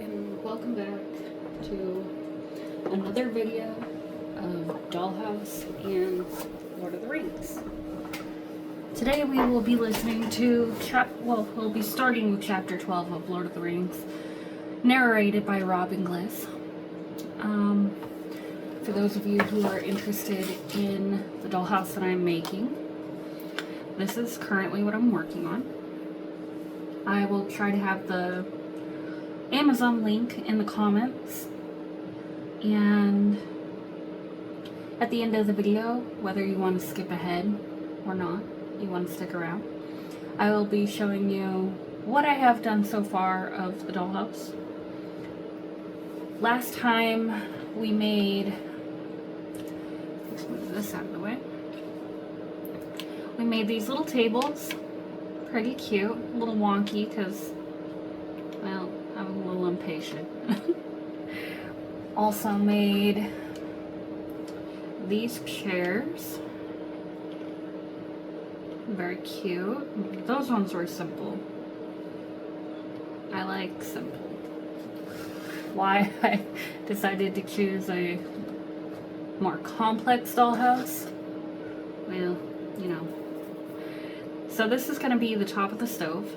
and welcome back to another video of Dollhouse and Lord of the Rings. Today we will be listening to we'll be starting with chapter 12 of Lord of the Rings, narrated by Rob Inglis. For those of you who are interested in the dollhouse that I'm making, this is currently what I'm working on. I will try to have the Amazon link in the comments, and at the end of the video, whether you want to skip ahead or not, you want to stick around, I will be showing you what I have done so far of the dollhouse. Last time we made, let's move this out of the way, we made these little tables. Pretty cute, a little wonky because, well, I'm a little impatient. Also made these chairs. Very cute. Those ones were simple. I like simple. Why I decided to choose a more complex dollhouse? Well, you know. So this is going to be the top of the stove.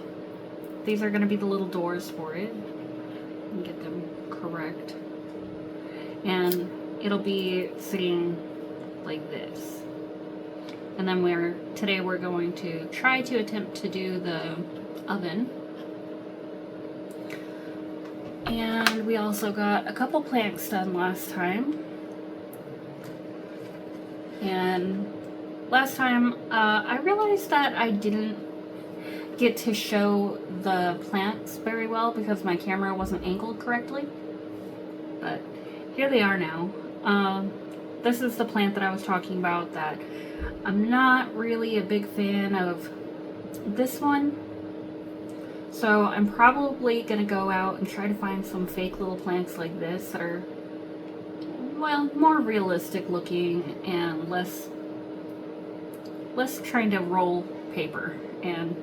These are going to be the little doors for it. And get them correct. And it'll be sitting like this. And then today we're going to try to attempt to do the oven. And we also got a couple planks done last time. And last time, I realized that I didn't get to show the plants very well because my camera wasn't angled correctly. But here they are now. This is the plant that I was talking about that I'm not really a big fan of this one. So I'm probably going to go out and try to find some fake little plants like this that are, well, more realistic looking and less trying to roll paper. And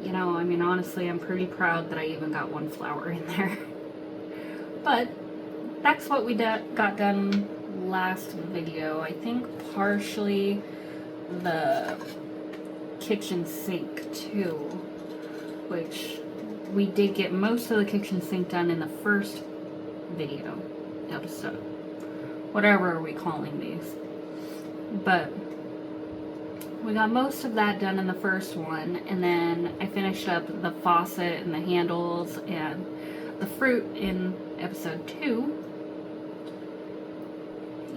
you know, I mean, honestly, I'm pretty proud that I even got one flower in there. But that's what we got done last video. I think partially the kitchen sink too, which we did get most of the kitchen sink done in the first video episode. Whatever are we calling these? But we got most of that done in the first one, and then I finished up the faucet and the handles and the fruit in episode 2.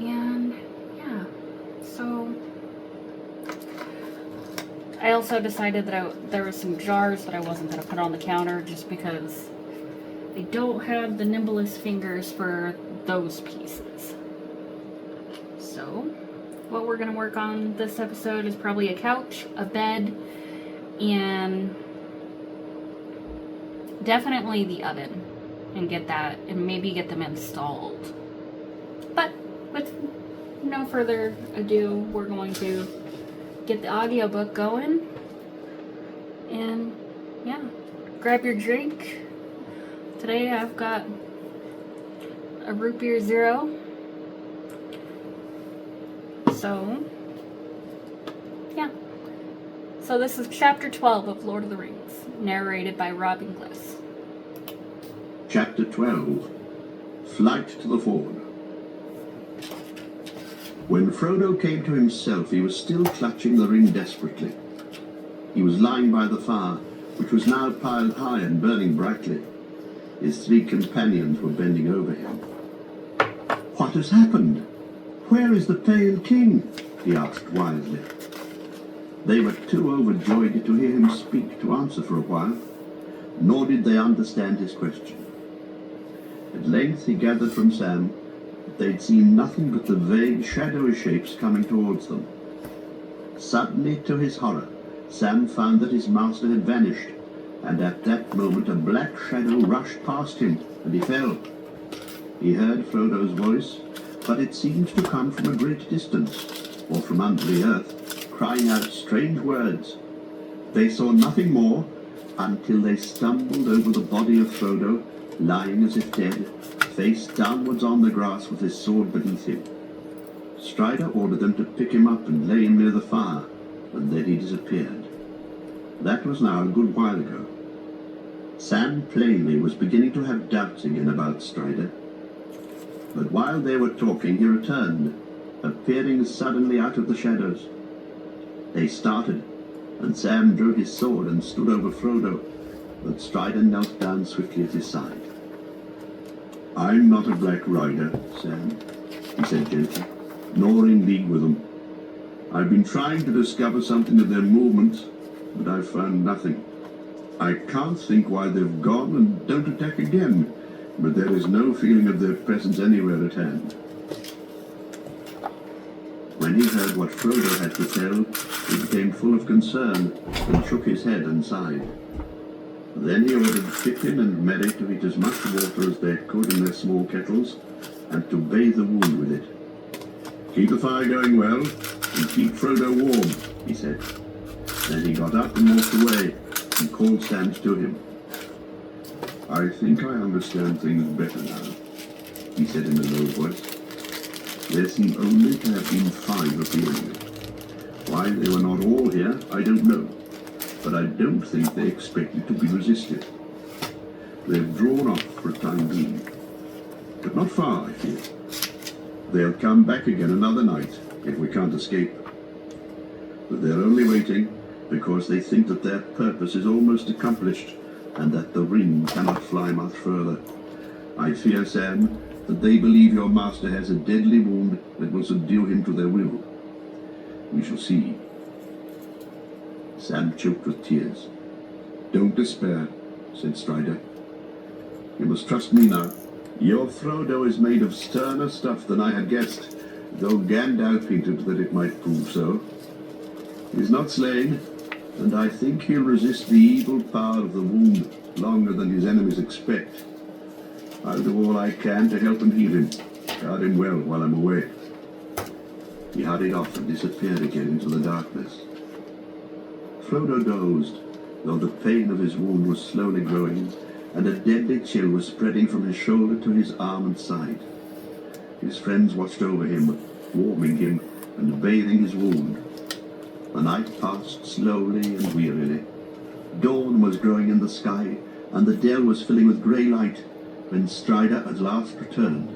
And yeah, so I also decided that there were some jars that I wasn't going to put on the counter just because I don't have the nimblest fingers for those pieces. So what we're going to work on this episode is probably a couch, a bed, and definitely the oven, and maybe get them installed. But with no further ado, we're going to get the audiobook going, and yeah, grab your drink. Today I've got a root beer zero. So, yeah. So this is chapter 12 of Lord of the Rings, narrated by Rob Inglis. Chapter 12, Flight to the Ford. When Frodo came to himself, he was still clutching the ring desperately. He was lying by the fire, which was now piled high and burning brightly. His 3 companions were bending over him. "What has happened? Where is the Pale King?" he asked wildly. They were too overjoyed to hear him speak to answer for a while, nor did they understand his question. At length he gathered from Sam that they'd seen nothing but the vague, shadowy shapes coming towards them. Suddenly, to his horror, Sam found that his master had vanished, and at that moment a black shadow rushed past him, and he fell. He heard Frodo's voice, but it seemed to come from a great distance, or from under the earth, crying out strange words. They saw nothing more until they stumbled over the body of Frodo lying as if dead, face downwards on the grass with his sword beneath him. Strider ordered them to pick him up and lay him near the fire, and then he disappeared. That was now a good while ago. Sam plainly was beginning to have doubts again about Strider. But while they were talking, he returned, appearing suddenly out of the shadows. They started, and Sam drew his sword and stood over Frodo, but Strider knelt down swiftly at his side. "I'm not a Black Rider, Sam," he said gently, "nor in league with them. I've been trying to discover something of their movements, but I've found nothing. I can't think why they've gone and don't attack again, but there is no feeling of their presence anywhere at hand." When he heard what Frodo had to tell, he became full of concern and shook his head and sighed. Then he ordered Pippin and Merry to eat as much water as they could in their small kettles, and to bathe the wound with it. "Keep the fire going well, and keep Frodo warm," he said. Then he got up and walked away, and called Sam to him. "I think I understand things better now," he said in a low voice. "There seem only to have been 5 of the enemy. Why they were not all here, I don't know, but I don't think they expected to be resisted. They've drawn off for a time being, but not far, I fear. They'll come back again another night if we can't escape. But they're only waiting because they think that their purpose is almost accomplished and that the ring cannot fly much further. I fear, Sam, that they believe your master has a deadly wound that will subdue him to their will. We shall see." Sam choked with tears. "Don't despair," said Strider. "You must trust me now. Your Frodo is made of sterner stuff than I had guessed, though Gandalf hinted that it might prove so. He's not slain, and I think he'll resist the evil power of the wound longer than his enemies expect. I'll do all I can to help and heal him, guard him well while I'm away." He hurried off and disappeared again into the darkness. Frodo dozed, though the pain of his wound was slowly growing, and a deadly chill was spreading from his shoulder to his arm and side. His friends watched over him, warming him and bathing his wound. The night passed slowly and wearily. Dawn was growing in the sky, and the dell was filling with grey light, when Strider at last returned.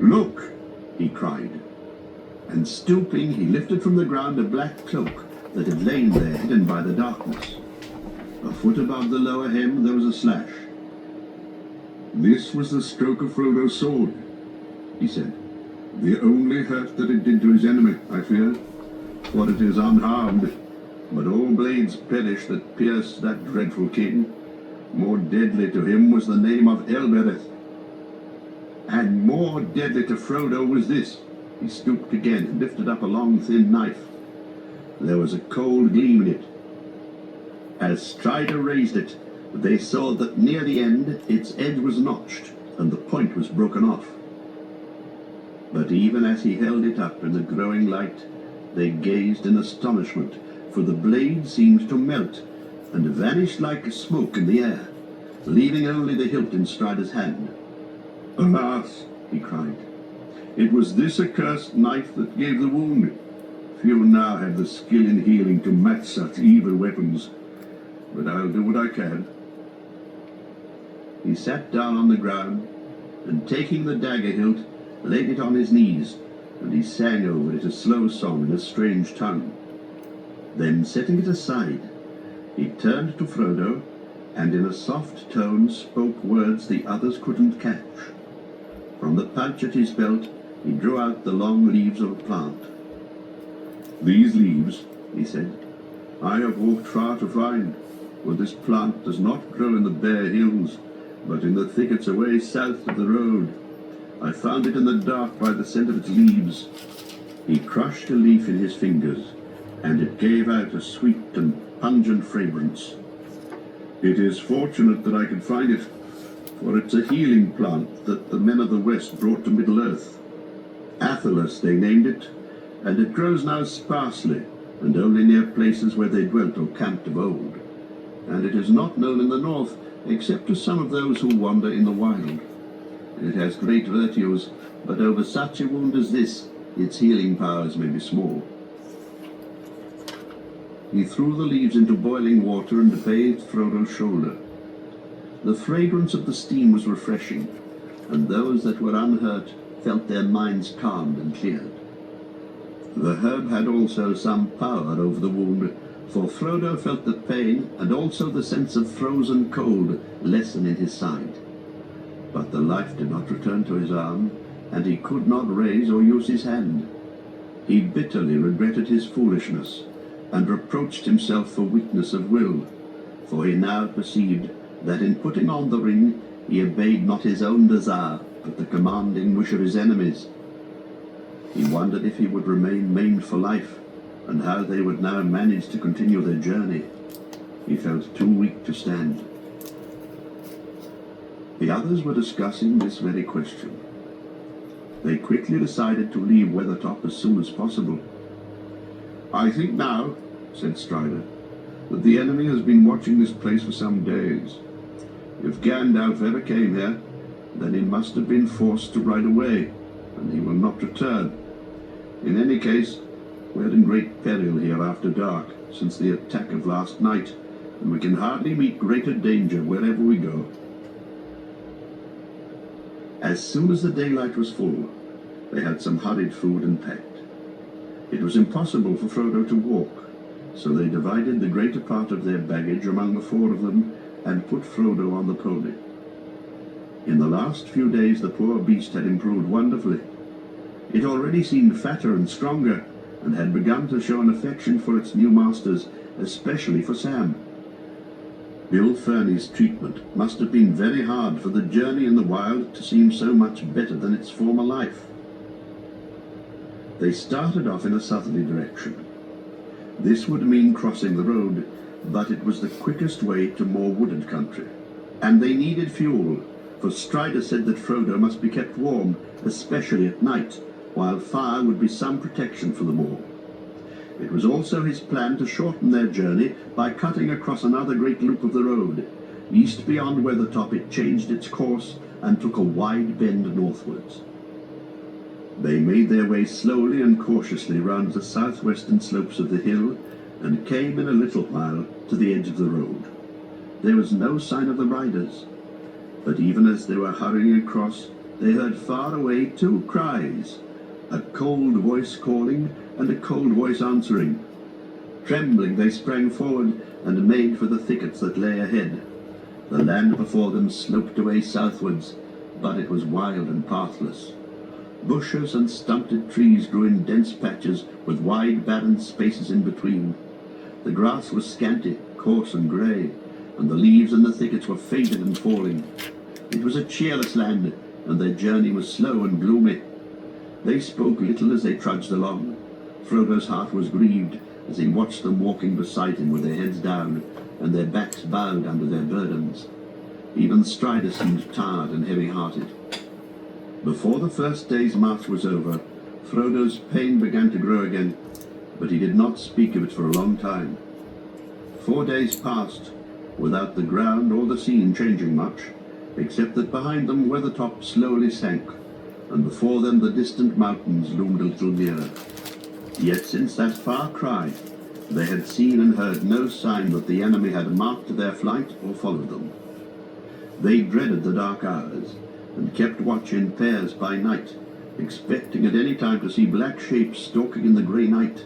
"Look!" he cried, and stooping he lifted from the ground a black cloak that had lain there hidden by the darkness. A foot above the lower hem there was a slash. "This was the stroke of Frodo's sword," he said. "The only hurt that it did to his enemy, I fear, for it is unharmed, but all blades perish that pierced that dreadful king. More deadly to him was the name of Elbereth. And more deadly to Frodo was this." He stooped again and lifted up a long, thin knife. There was a cold gleam in it. As Strider raised it, they saw that near the end its edge was notched, and the point was broken off. But even as he held it up in the growing light, they gazed in astonishment, for the blade seemed to melt and vanished like smoke in the air, leaving only the hilt in Strider's hand. "Alas!" he cried. "It was this accursed knife that gave the wound. Few now have the skill in healing to match such evil weapons, but I'll do what I can." He sat down on the ground, and taking the dagger hilt, laid it on his knees, and he sang over it a slow song in a strange tongue. Then, setting it aside, he turned to Frodo, and in a soft tone spoke words the others couldn't catch. From the pouch at his belt, he drew out the long leaves of a plant. "These leaves," he said, "I have walked far to find, for this plant does not grow in the bare hills, but in the thickets away south of the road. I found it in the dark by the scent of its leaves." He crushed a leaf in his fingers, and it gave out a sweet and pungent fragrance. "It is fortunate that I could find it, for it's a healing plant that the men of the West brought to Middle-earth. Athalas they named it, and it grows now sparsely, and only near places where they dwelt or camped of old. and it is not known in the north except to some of those who wander in the wild. It has great virtues, but over such a wound as this, its healing powers may be small. He threw the leaves into boiling water and bathed Frodo's shoulder. The fragrance of the steam was refreshing, and those that were unhurt felt their minds calmed and cleared. The herb had also some power over the wound, for Frodo felt the pain and also the sense of frozen cold lessen in his side. But the life did not return to his arm, and he could not raise or use his hand. He bitterly regretted his foolishness, and reproached himself for weakness of will, for he now perceived that in putting on the ring he obeyed not his own desire, but the commanding wish of his enemies. He wondered if he would remain maimed for life, and how they would now manage to continue their journey. He felt too weak to stand. The others were discussing this very question. They quickly decided to leave Weathertop as soon as possible. "I think now," said Strider, "that the enemy has been watching this place for some days. If Gandalf ever came here, then he must have been forced to ride away, and he will not return. In any case, we are in great peril here after dark, since the attack of last night, and we can hardly meet greater danger wherever we go." As soon as the daylight was full, they had some hurried food and packed. It was impossible for Frodo to walk, so they divided the greater part of their baggage among the four of them and put Frodo on the pony. In the last few days the poor beast had improved wonderfully. It already seemed fatter and stronger, and had begun to show an affection for its new masters, especially for Sam. Bill Ferny's treatment must have been very hard for the journey in the wild to seem so much better than its former life. They started off in a southerly direction. This would mean crossing the road, but it was the quickest way to more wooded country. And they needed fuel, for Strider said that Frodo must be kept warm, especially at night, while fire would be some protection for them all. It was also his plan to shorten their journey by cutting across another great loop of the road. East beyond Weathertop it changed its course and took a wide bend northwards. They made their way slowly and cautiously round the southwestern slopes of the hill, and came in a little while to the edge of the road. There was no sign of the riders, but even as they were hurrying across, they heard far away two cries, a cold voice calling and a cold voice answering. Trembling they sprang forward and made for the thickets that lay ahead. The land before them sloped away southwards, but it was wild and pathless. Bushes and stunted trees grew in dense patches, with wide barren spaces in between. The grass was scanty, coarse and grey, and the leaves in the thickets were faded and falling. It was a cheerless land, and their journey was slow and gloomy. They spoke little as they trudged along. Frodo's heart was grieved as he watched them walking beside him with their heads down and their backs bowed under their burdens. Even Strider seemed tired and heavy-hearted. Before the first day's march was over, Frodo's pain began to grow again, but he did not speak of it for a long time. 4 days passed without the ground or the scene changing much, except that behind them Weathertop slowly sank, and before them the distant mountains loomed a little nearer. Yet since that far cry, they had seen and heard no sign that the enemy had marked their flight or followed them. They dreaded the dark hours, and kept watch in pairs by night, expecting at any time to see black shapes stalking in the grey night,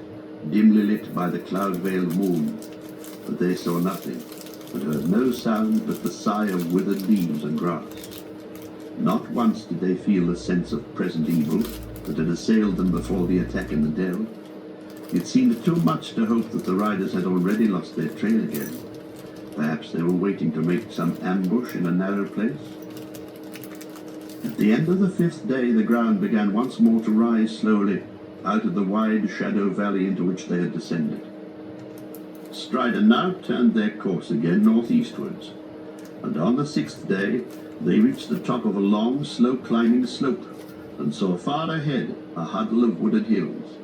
dimly lit by the cloud-veiled moon. But they saw nothing, and heard no sound but the sigh of withered leaves and grass. Not once did they feel the sense of present evil that had assailed them before the attack in the dell. It seemed too much to hope that the riders had already lost their trail again. Perhaps they were waiting to make some ambush in a narrow place. At the end of the 5th day, the ground began once more to rise slowly out of the wide shadow valley into which they had descended. Strider now turned their course again northeastwards, and on the 6th day they reached the top of a long, slow-climbing slope, and saw far ahead a huddle of wooded hills.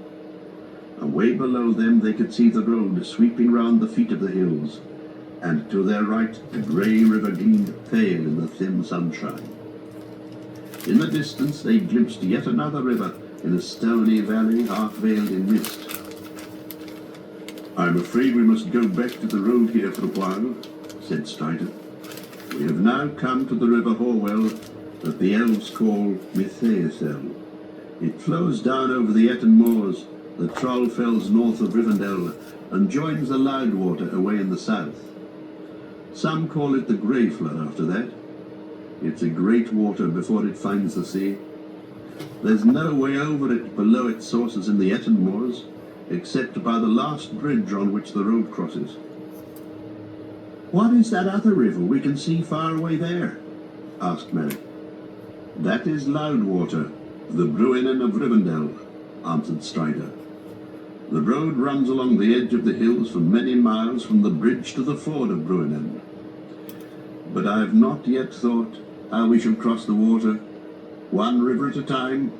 Away below them they could see the road sweeping round the feet of the hills, and to their right the grey river gleamed pale in the thin sunshine. In the distance they glimpsed yet another river in a stony valley half veiled in mist. "I'm afraid we must go back to the road here for a while," said Strider. "We have now come to the river Horwell that the elves call Mithaesel. It flows down over the Eton moors, the Troll Fells north of Rivendell, and joins the Loudwater away in the south. Some call it the Grey Flood after that. It's a great water before it finds the sea. There's no way over it below its sources in the Eton moors, except by the last bridge on which the road crosses." "What is that other river we can see far away there?" asked Mary. "That is Loudwater, the Bruinen of Rivendell," answered Strider. "The road runs along the edge of the hills for many miles from the bridge to the ford of Bruinen. But I have not yet thought how we shall cross the water. One river at a time.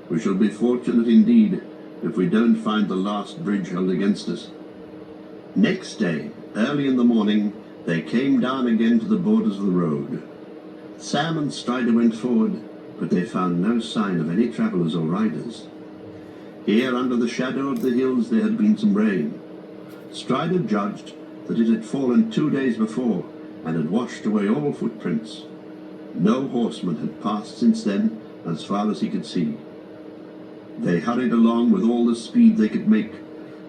We shall be fortunate indeed if we don't find the last bridge held against us." Next day, early in the morning, they came down again to the borders of the road. Sam and Strider went forward, but they found no sign of any travellers or riders. Here, under the shadow of the hills, there had been some rain. Strider judged that it had fallen 2 days before and had washed away all footprints. No horseman had passed since then, as far as he could see. They hurried along with all the speed they could make,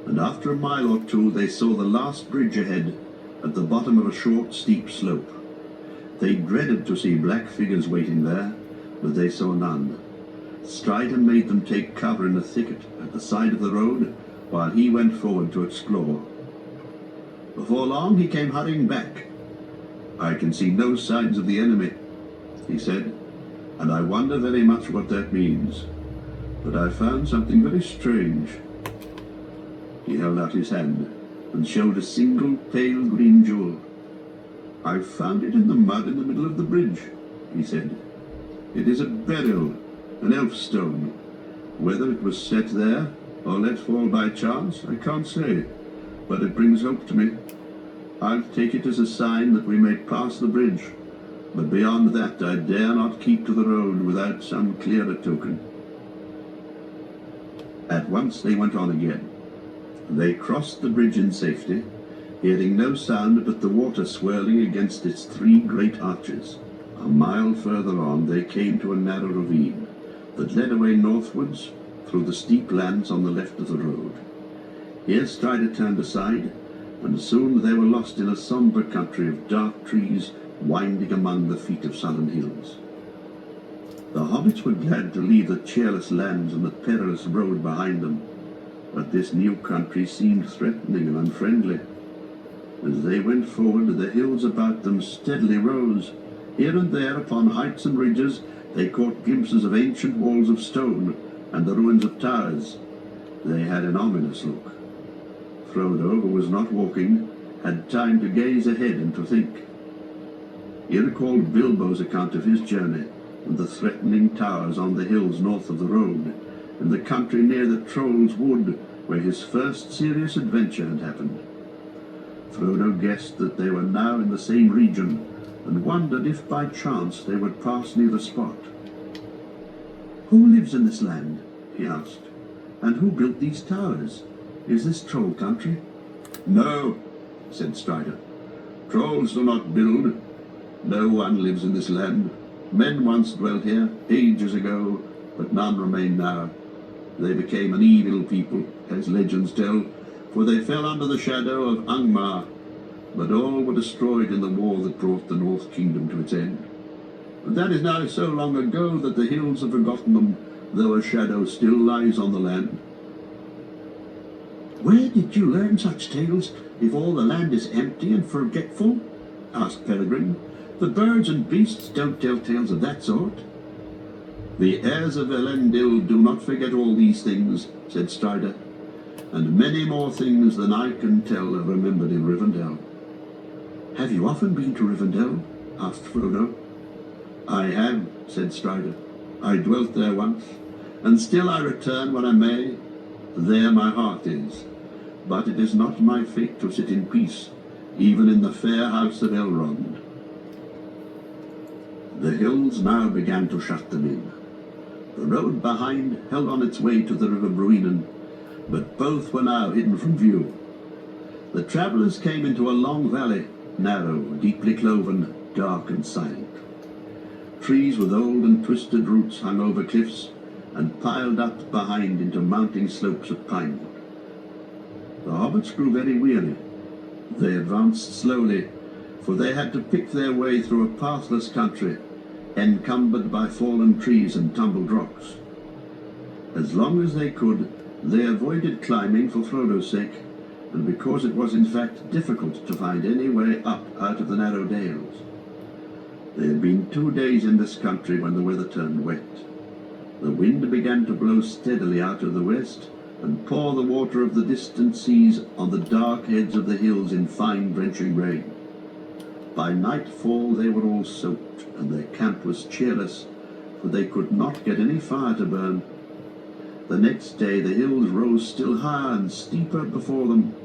and after a mile or two they saw the last bridge ahead, at the bottom of a short, steep slope. They dreaded to see black figures waiting there, but they saw none. Strider made them take cover in a thicket at the side of the road, while he went forward to explore. Before long he came hurrying back. "I can see no signs of the enemy," he said, "and I wonder very much what that means. But I found something very strange." He held out his hand and showed a single pale green jewel. "I found it in the mud in the middle of the bridge," he said. "It is a beryl, an elf stone. Whether it was set there or let fall by chance, I can't say, but it brings hope to me. I'll take it as a sign that we may pass the bridge, but beyond that I dare not keep to the road without some clearer token." At once they went on again. They crossed the bridge in safety, hearing no sound but the water swirling against its 3 great arches. A mile further on they came to a narrow ravine that led away northwards through the steep lands on the left of the road. Here Strider turned aside, and soon they were lost in a sombre country of dark trees winding among the feet of sullen hills. The hobbits were glad to leave the cheerless lands and the perilous road behind them, but this new country seemed threatening and unfriendly. As they went forward, the hills about them steadily rose. Here and there, upon heights and ridges, they caught glimpses of ancient walls of stone and the ruins of towers. They had an ominous look. Frodo, who was not walking, had time to gaze ahead and to think. He recalled Bilbo's account of his journey, and the threatening towers on the hills north of the road, and the country near the Troll's Wood, where his first serious adventure had happened. Frodo guessed that they were now in the same region, and wondered if by chance they would pass near the spot. "Who lives in this land?" he asked. "And who built these towers? Is this troll country?" "No," said Strider. "Trolls do not build. No one lives in this land. Men once dwelt here, ages ago, but none remain now. They became an evil people, as legends tell, for they fell under the shadow of Angmar, but all were destroyed in the war that brought the North Kingdom to its end. But that is now so long ago that the hills have forgotten them, though a shadow still lies on the land." "Where did you learn such tales, if all the land is empty and forgetful?" asked Peregrine. "The birds and beasts don't tell tales of that sort." "The heirs of Elendil do not forget all these things," said Strider, "and many more things than I can tell are remembered in Rivendell." "Have you often been to Rivendell?" asked Frodo. "I have," said Strider. "I dwelt there once, and still I return when I may. There my heart is. But it is not my fate to sit in peace, even in the fair house of Elrond. The hills now began to shut them in. The road behind held on its way to the river Bruinen, but both were now hidden from view. The travellers came into a long valley, narrow, deeply cloven, dark and silent. Trees with old and twisted roots hung over cliffs and piled up behind into mounting slopes of pinewood. The hobbits grew very weary. They advanced slowly, for they had to pick their way through a pathless country, encumbered by fallen trees and tumbled rocks. As long as they could, they avoided climbing for Frodo's sake, and because it was in fact difficult to find any way up out of the narrow dales. They had been 2 days in this country when the weather turned wet. The wind began to blow steadily out of the west and pour the water of the distant seas on the dark heads of the hills in fine drenching rain. By nightfall they were all soaked, and their camp was cheerless, for they could not get any fire to burn. The next day the hills rose still higher and steeper before them,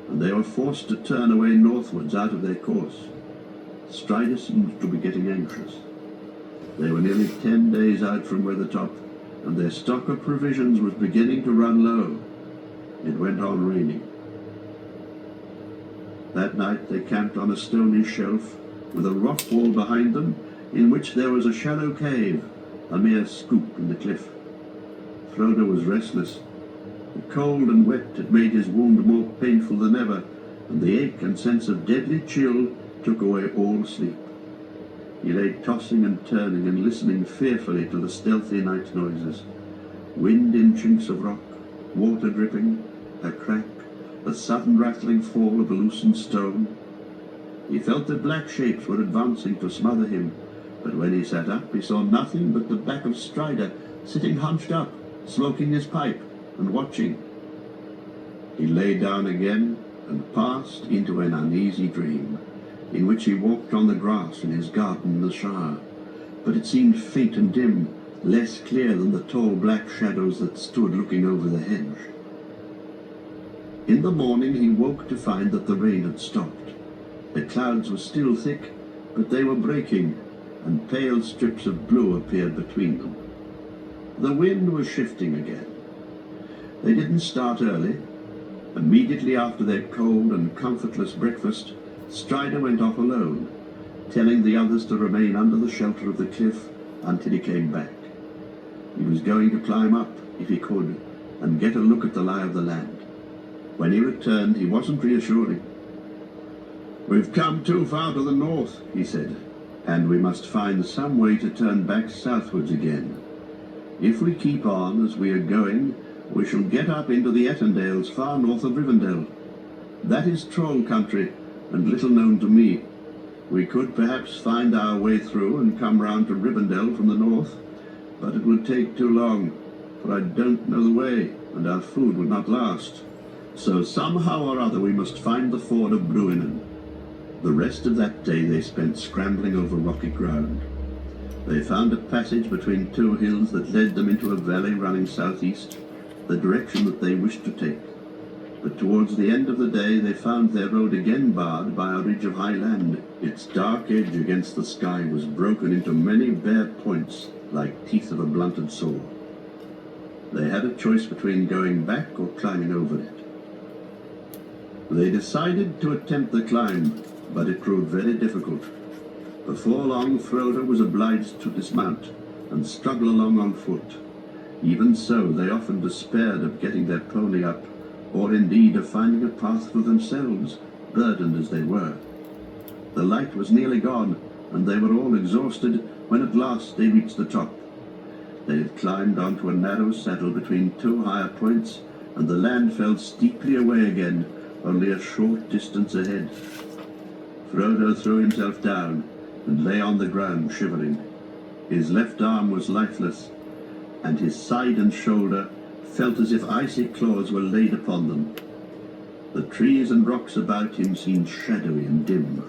and they were forced to turn away northwards out of their course. Strider seemed to be getting anxious. They were nearly 10 days out from Weathertop, and their stock of provisions was beginning to run low. It went on raining. That night they camped on a stony shelf, with a rock wall behind them, in which there was a shallow cave, a mere scoop in the cliff. Frodo was restless. The cold and wet had made his wound more painful than ever, and the ache and sense of deadly chill took away all sleep. He lay tossing and turning and listening fearfully to the stealthy night noises. Wind in chinks of rock, water dripping, a crack, the sudden rattling fall of a loosened stone. He felt that black shapes were advancing to smother him, but when he sat up he saw nothing but the back of Strider, sitting hunched up, smoking his pipe and watching. He lay down again and passed into an uneasy dream, in which he walked on the grass in his garden in the Shire, but it seemed faint and dim, less clear than the tall black shadows that stood looking over the hedge. In the morning he woke to find that the rain had stopped. The clouds were still thick, but they were breaking, and pale strips of blue appeared between them. The wind was shifting again. They didn't start early. Immediately after their cold and comfortless breakfast, Strider went off alone, telling the others to remain under the shelter of the cliff until he came back. He was going to climb up, if he could, and get a look at the lie of the land. When he returned, he wasn't reassuring. "We've come too far to the north," he said, "and we must find some way to turn back southwards again. If we keep on as we are going, we shall get up into the Etondales far north of Rivendell. That is troll country, and little known to me. We could perhaps find our way through and come round to Rivendell from the north, but it would take too long, for I don't know the way, and our food would not last. So somehow or other we must find the ford of Bruinen." The rest of that day they spent scrambling over rocky ground. They found a passage between 2 hills that led them into a valley running southeast, the direction that they wished to take. But towards the end of the day they found their road again barred by a ridge of high land. Its dark edge against the sky was broken into many bare points like teeth of a blunted saw. They had a choice between going back or climbing over it. They decided to attempt the climb, but it proved very difficult. Before long Frodo was obliged to dismount and struggle along on foot. Even so, they often despaired of getting their pony up, or indeed of finding a path for themselves, burdened as they were. The light was nearly gone, and they were all exhausted when at last they reached the top. They had climbed onto a narrow saddle between 2 higher points, and the land fell steeply away again, only a short distance ahead. Frodo threw himself down and lay on the ground shivering. His left arm was lifeless, and his side and shoulder felt as if icy claws were laid upon them. The trees and rocks about him seemed shadowy and dim.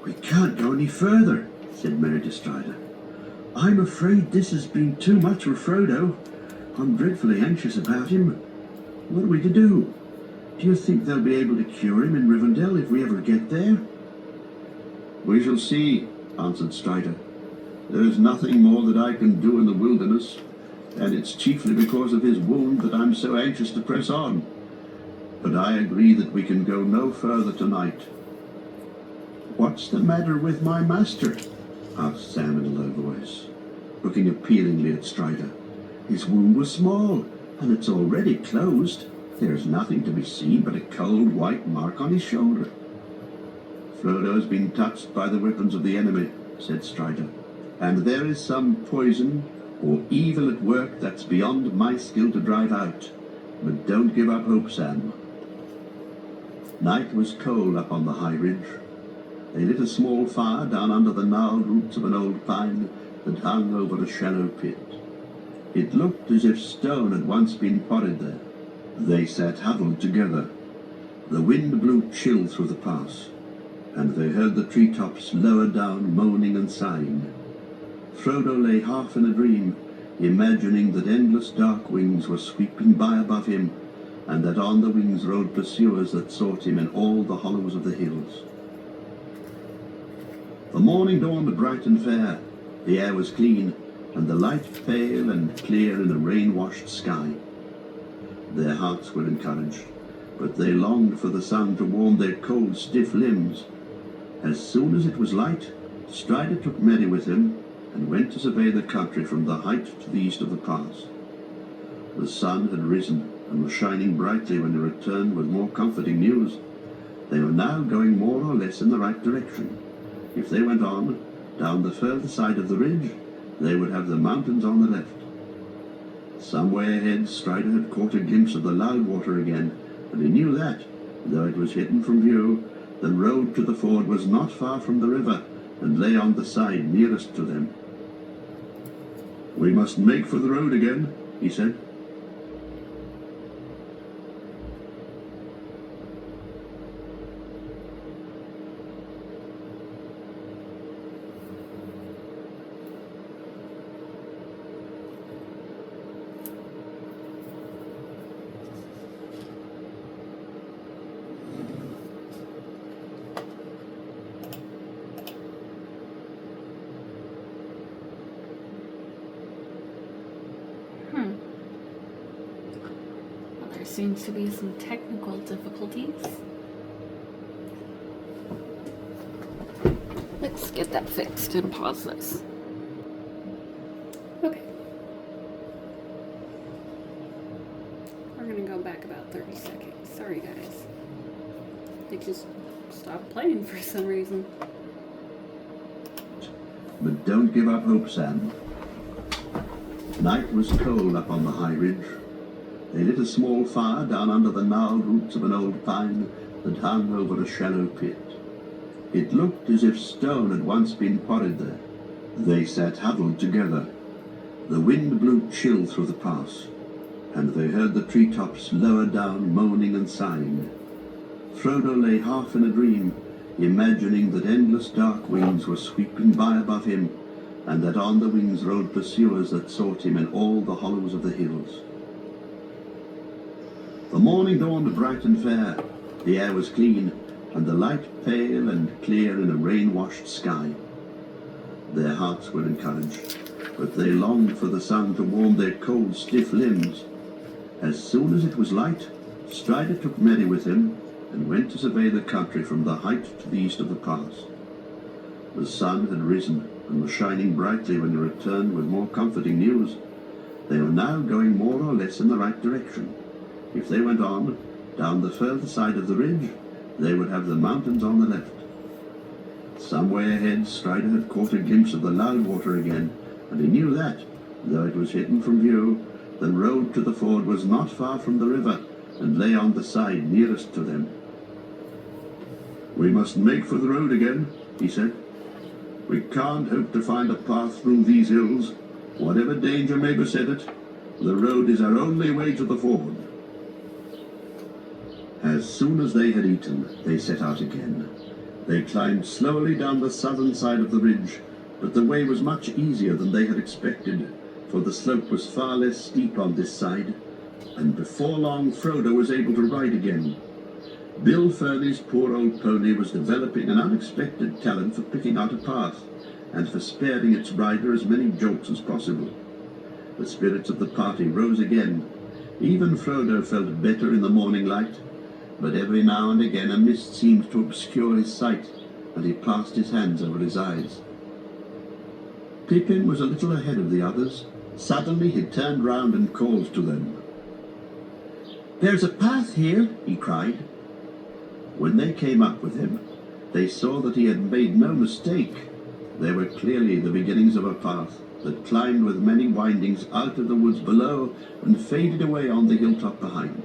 "We can't go any further," said Merry to Strider. "I'm afraid this has been too much for Frodo. I'm dreadfully anxious about him. What are we to do? Do you think they'll be able to cure him in Rivendell if we ever get there? We shall see, answered Strider. There is nothing more that I can do in the wilderness, and it's chiefly because of his wound that I'm so anxious to press on. But I agree that we can go no further tonight. What's the matter with my master? Asked Sam in a low voice, looking appealingly at Strider. His wound was small, and it's already closed. There's nothing to be seen but a cold white mark on his shoulder. Frodo's been touched by the weapons of the enemy, said Strider, and there is some poison or evil at work that's beyond my skill to drive out. But don't give up hope, Sam. Night was cold up on the high ridge. They lit a small fire down under the gnarled roots of an old pine that hung over a shallow pit. It looked as if stone had once been quarried there. They sat huddled together. The wind blew chill through the pass, and they heard the treetops lower down, moaning and sighing. Frodo lay half in a dream, imagining that endless dark wings were sweeping by above him, and that on the wings rode pursuers that sought him in all the hollows of the hills. The morning dawned bright and fair. The air was clean, and the light pale and clear in a rain-washed sky. Their hearts were encouraged, but they longed for the sun to warm their cold, stiff limbs. As soon as it was light, Strider took Merry with him and went to survey the country from the height to the east of the pass. The sun had risen and was shining brightly when he returned with more comforting news. They were now going more or less in the right direction. If they went on, down the further side of the ridge, they would have the mountains on the left. Some way ahead, Strider had caught a glimpse of the Loudwater again, and he knew that, though it was hidden from view, the road to the ford was not far from the river, and lay on the side nearest to them. "We must make for the road again," he said. There seems to be some technical difficulties. Let's get that fixed and pause this. Okay. We're gonna go back about 30 seconds. Sorry guys. It just stopped playing for some reason. But don't give up hope, Sam. Night was cold up on the high ridge. They lit a small fire down under the gnarled roots of an old pine that hung over a shallow pit. It looked as if stone had once been quarried there. They sat huddled together. The wind blew chill through the pass, and they heard the treetops lower down, moaning and sighing. Frodo lay half in a dream, imagining that endless dark wings were sweeping by above him, and that on the wings rode pursuers that sought him in all the hollows of the hills. The morning dawned bright and fair. The air was clean, and the light pale and clear in a rain-washed sky. Their hearts were encouraged, but they longed for the sun to warm their cold, stiff limbs. As soon as it was light, Strider took Merry with him and went to survey the country from the height to the east of the pass. The sun had risen and was shining brightly when he returned with more comforting news. They were now going more or less in the right direction. If they went on, down the further side of the ridge, they would have the mountains on the left. Some way ahead, Strider had caught a glimpse of the Loudwater again, and he knew that, though it was hidden from view, the road to the ford was not far from the river, and lay on the side nearest to them. "We must make for the road again," he said. "We can't hope to find a path through these hills. Whatever danger may beset it, the road is our only way to the ford." As soon as they had eaten, they set out again. They climbed slowly down the southern side of the ridge, but the way was much easier than they had expected, for the slope was far less steep on this side, and before long Frodo was able to ride again, Bill Ferny's poor old pony was developing an unexpected talent for picking out a path, and for sparing its rider as many jolts as possible. The spirits of the party rose again. Even Frodo felt better in the morning light, but every now and again a mist seemed to obscure his sight, and he passed his hands over his eyes. Pippin was a little ahead of the others. Suddenly he turned round and called to them. "There's a path here," he cried. When they came up with him, they saw that he had made no mistake. There were clearly the beginnings of a path that climbed with many windings out of the woods below and faded away on the hilltop behind.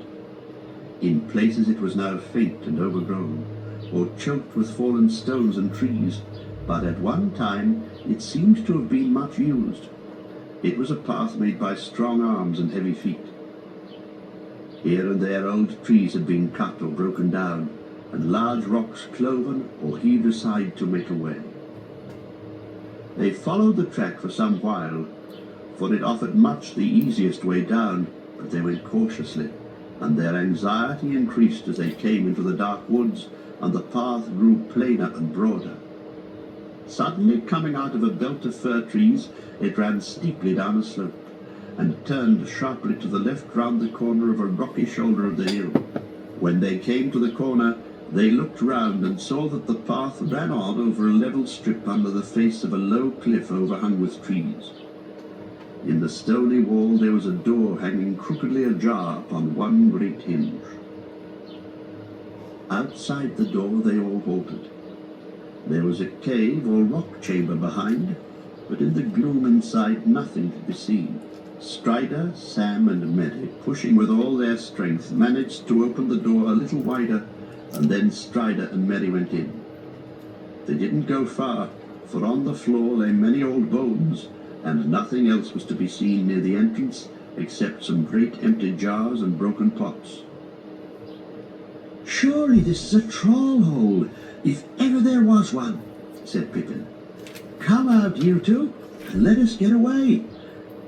In places it was now faint and overgrown, or choked with fallen stones and trees, but at one time it seemed to have been much used. It was a path made by strong arms and heavy feet. Here and there old trees had been cut or broken down, and large rocks cloven or heaved aside to make a way. They followed the track for some while, for it offered much the easiest way down, but they went cautiously, and their anxiety increased as they came into the dark woods, and the path grew plainer and broader. Suddenly, coming out of a belt of fir trees, it ran steeply down a slope, and turned sharply to the left round the corner of a rocky shoulder of the hill. When they came to the corner, they looked round and saw that the path ran on over a level strip under the face of a low cliff overhung with trees. In the stony wall there was a door hanging crookedly ajar upon one great hinge. Outside the door they all halted. There was a cave or rock chamber behind, but in the gloom inside nothing could be seen. Strider, Sam and Merry, pushing with all their strength, managed to open the door a little wider, and then Strider and Merry went in. They didn't go far, for on the floor lay many old bones, and nothing else was to be seen near the entrance except some great empty jars and broken pots. "Surely this is a troll hole, if ever there was one," said Pippin. "Come out, you two, and let us get away.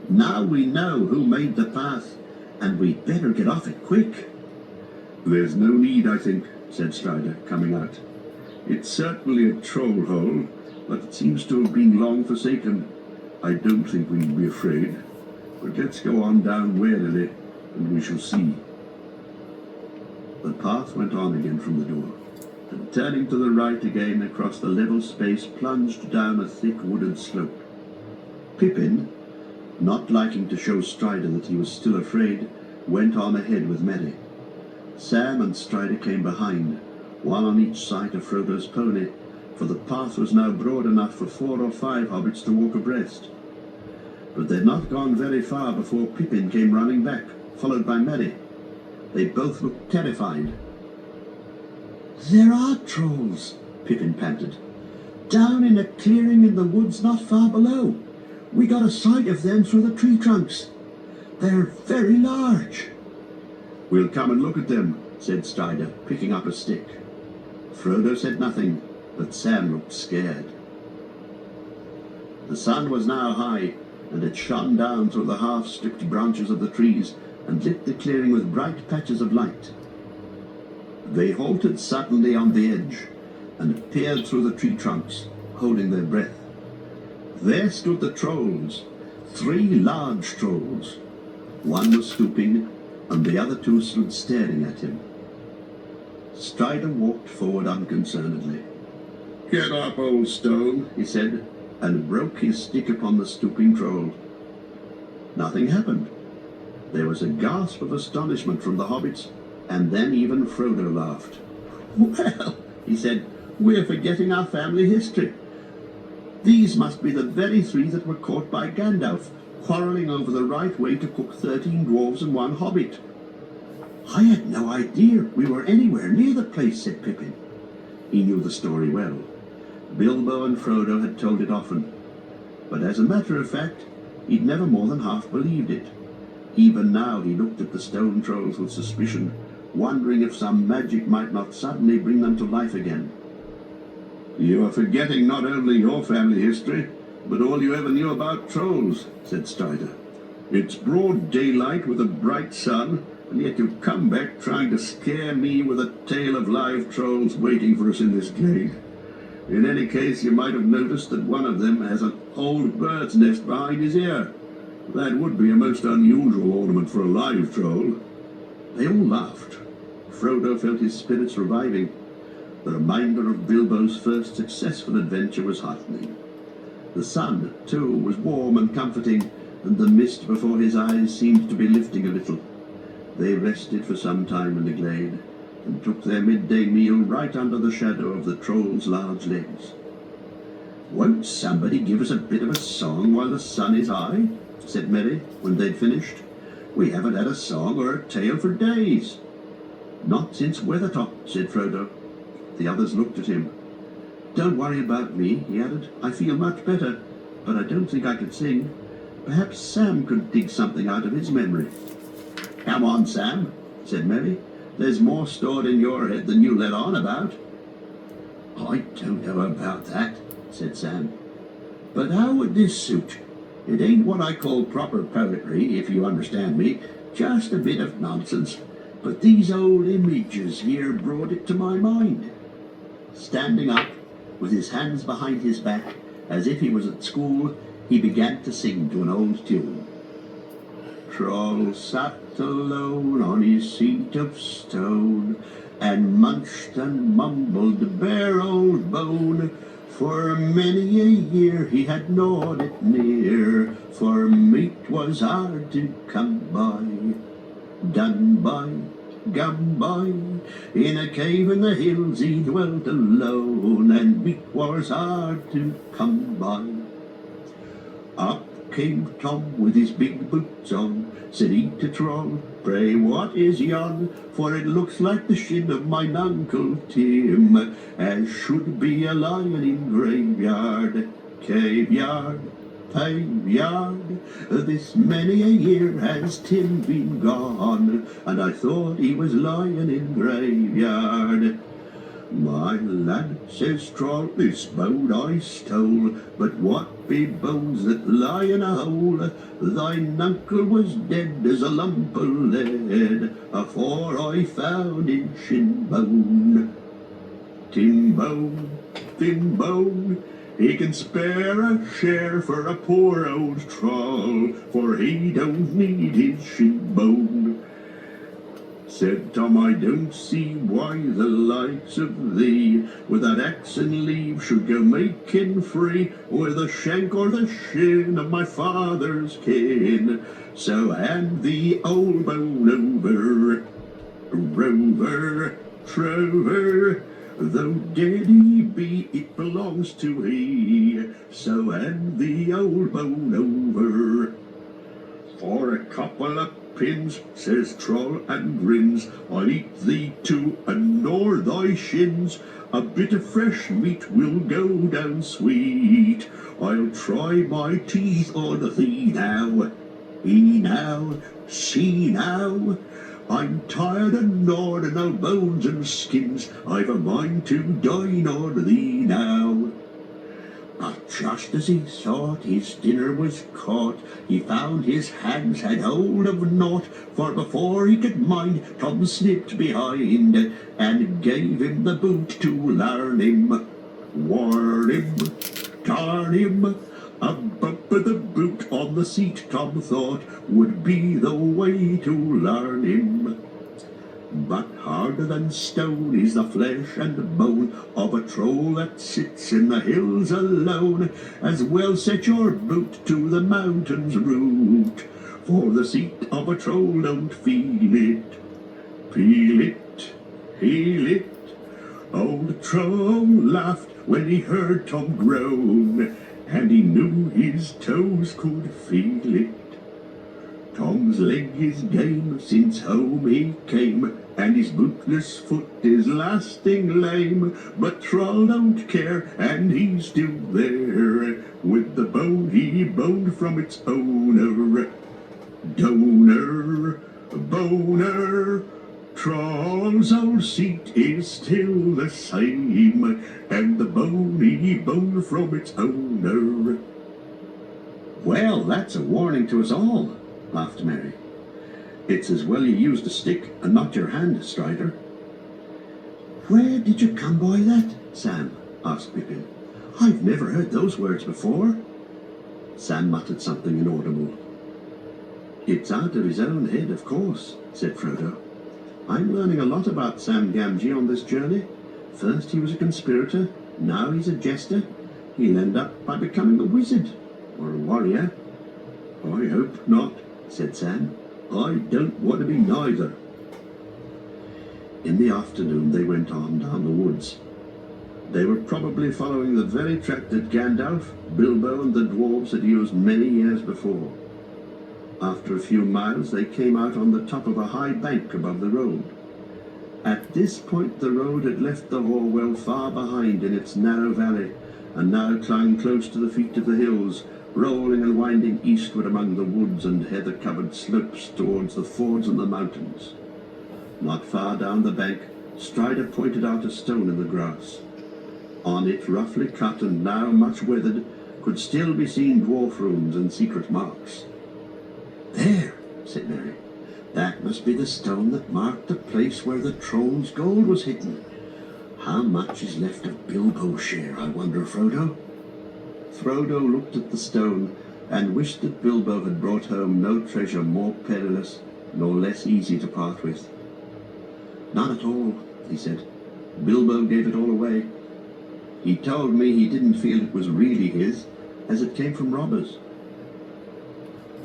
Now we know who made the path, and we'd better get off it quick." "There's no need, I think," said Strider, coming out. "It's certainly a troll hole, but it seems to have been long forsaken. I don't think we need be afraid, but let's go on down warily, and we shall see." The path went on again from the door, and turning to the right again across the level space plunged down a thick wooded slope. Pippin, not liking to show Strider that he was still afraid, went on ahead with Merry. Sam and Strider came behind, one on each side of Frodo's pony, for the path was now broad enough for 4 or 5 hobbits to walk abreast. But they'd not gone very far before Pippin came running back, followed by Merry. They both looked terrified. "There are trolls," Pippin panted, "down in a clearing in the woods not far below. We got a sight of them through the tree trunks. They're very large." "We'll come and look at them," said Strider, picking up a stick. Frodo said nothing, but Sam looked scared. The sun was now high, and it shone down through the half-stripped branches of the trees and lit the clearing with bright patches of light. They halted suddenly on the edge and peered through the tree trunks, holding their breath. There stood the trolls, 3 large trolls. One was stooping, and the other 2 stood staring at him. Strider walked forward unconcernedly. "Get up, old stone," he said, and broke his stick upon the stooping troll. Nothing happened. There was a gasp of astonishment from the hobbits, and then even Frodo laughed. "Well," he said, "we're forgetting our family history. These must be the very 3 that were caught by Gandalf, quarrelling over the right way to cook 13 dwarves and 1 hobbit." "I had no idea we were anywhere near the place," said Pippin. He knew the story well. Bilbo and Frodo had told it often, but as a matter of fact, he'd never more than half believed it. Even now he looked at the stone trolls with suspicion, wondering if some magic might not suddenly bring them to life again. "You are forgetting not only your family history, but all you ever knew about trolls," said Strider. "It's broad daylight with a bright sun, and yet you've come back trying to scare me with a tale of live trolls waiting for us in this glade. In any case, you might have noticed that one of them has an old bird's nest behind his ear. That would be a most unusual ornament for a live troll." They all laughed. Frodo felt his spirits reviving. The reminder of Bilbo's first successful adventure was heartening. The sun, too, was warm and comforting, and the mist before his eyes seemed to be lifting a little. They rested for some time in the glade, and took their midday meal right under the shadow of the troll's large legs. "Won't somebody give us a bit of a song while the sun is high?" said Merry, when they'd finished. "We haven't had a song or a tale for days." "Not since Weathertop," said Frodo. The others looked at him. "Don't worry about me," he added. "I feel much better, but I don't think I can sing. Perhaps Sam could dig something out of his memory." "Come on, Sam," said Merry. "There's more stored in your head than you let on about." "I don't know about that," said Sam. "But how would this suit? It ain't what I call proper poetry, if you understand me, just a bit of nonsense, but these old images here brought it to my mind." Standing up, with his hands behind his back, as if he was at school, he began to sing to an old tune. "Troll sat alone on his seat of stone, and munched and mumbled bare old bone. For many a year he had gnawed it near, for meat was hard to come by. Done by, gum by, in a cave in the hills he dwelt alone, and meat was hard to come by. Up came Tom with his big boots on, said he to Troll, 'Pray what is yon? For it looks like the shin of mine Uncle Tim, as should be a lion in graveyard, caveyard, paveyard. This many a year has Tim been gone, and I thought he was lying in graveyard.' 'My lad,' says Troll, 'this bone I stole, but what be bones that lie in a hole? Thine uncle was dead as a lump of lead, afore I found his shin bone. Tim bone, thin bone, he can spare a share for a poor old troll, for he don't need his shin bone.' Said Tom, 'I don't see why the likes of thee, with that axe and leave, should go making free with the shank or the shin of my father's kin. So hand the old bone over, rover, trover. Though dead he be, it belongs to he. So hand the old bone over. For a couple of pins,' says Troll and grins, 'I'll eat thee too, and gnaw thy shins. A bit of fresh meat will go down sweet. I'll try my teeth on thee now. He now, see now. I'm tired of gnawing on bones and skins. I've a mind to dine on thee now.' But just as he thought his dinner was caught, he found his hands had hold of naught, for before he could mind, Tom slipped behind, and gave him the boot to larn him. Warn him, darn him, a bump of the boot on the seat, Tom thought, would be the way to larn him. But harder than stone is the flesh and bone of a troll that sits in the hills alone. As well set your boot to the mountain's root, for the seat of a troll don't feel it. Peel it, heel it. Old Troll laughed when he heard Tom groan, and he knew his toes could feel it. Tom's leg is game since home he came, and his bootless foot is lasting lame. But Troll don't care, and he's still there, with the bone he boned from its owner. Donor, boner, Troll's old seat is still the same, and the bone he boned from its owner." "Well, that's a warning to us all," laughed Mary. It's as well you used a stick and not your hand, Strider. Where did you come by that, Sam? Asked Pippin. I've never heard those words before. Sam muttered something inaudible. It's out of his own head, of course, said Frodo. I'm learning a lot about Sam Gamgee on this journey. First he was a conspirator, now he's a jester. He'll end up by becoming a wizard, or a warrior. I hope not, said Sam. I don't want to be neither. In the afternoon they went on down the woods. They were probably following the very track that Gandalf, Bilbo and the dwarves had used many years before. After a few miles they came out on the top of a high bank above the road. At this point the road had left the Horwell far behind in its narrow valley, and now clung close to the feet of the hills, rolling and winding eastward among the woods and heather-covered slopes towards the fords and the mountains. Not far down the bank, Strider pointed out a stone in the grass. On it, roughly cut and now much weathered, could still be seen dwarf runes and secret marks. There, said Merry. That must be the stone that marked the place where the troll's gold was hidden. How much is left of Bilbo's share, I wonder, Frodo? Frodo looked at the stone and wished that Bilbo had brought home no treasure more perilous nor less easy to part with. None at all, he said. Bilbo gave it all away. He told me he didn't feel it was really his, as it came from robbers.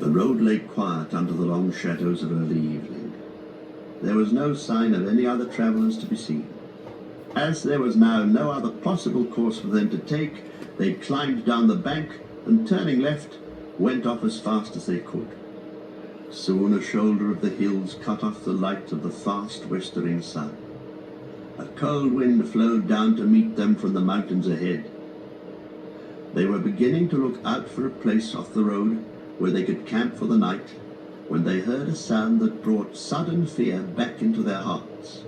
The road lay quiet under the long shadows of early evening. There was no sign of any other travellers to be seen. As there was now no other possible course for them to take, they climbed down the bank and, turning left, went off as fast as they could. Soon a shoulder of the hills cut off the light of the fast westering sun. A cold wind flowed down to meet them from the mountains ahead. They were beginning to look out for a place off the road where they could camp for the night, when they heard a sound that brought sudden fear back into their hearts,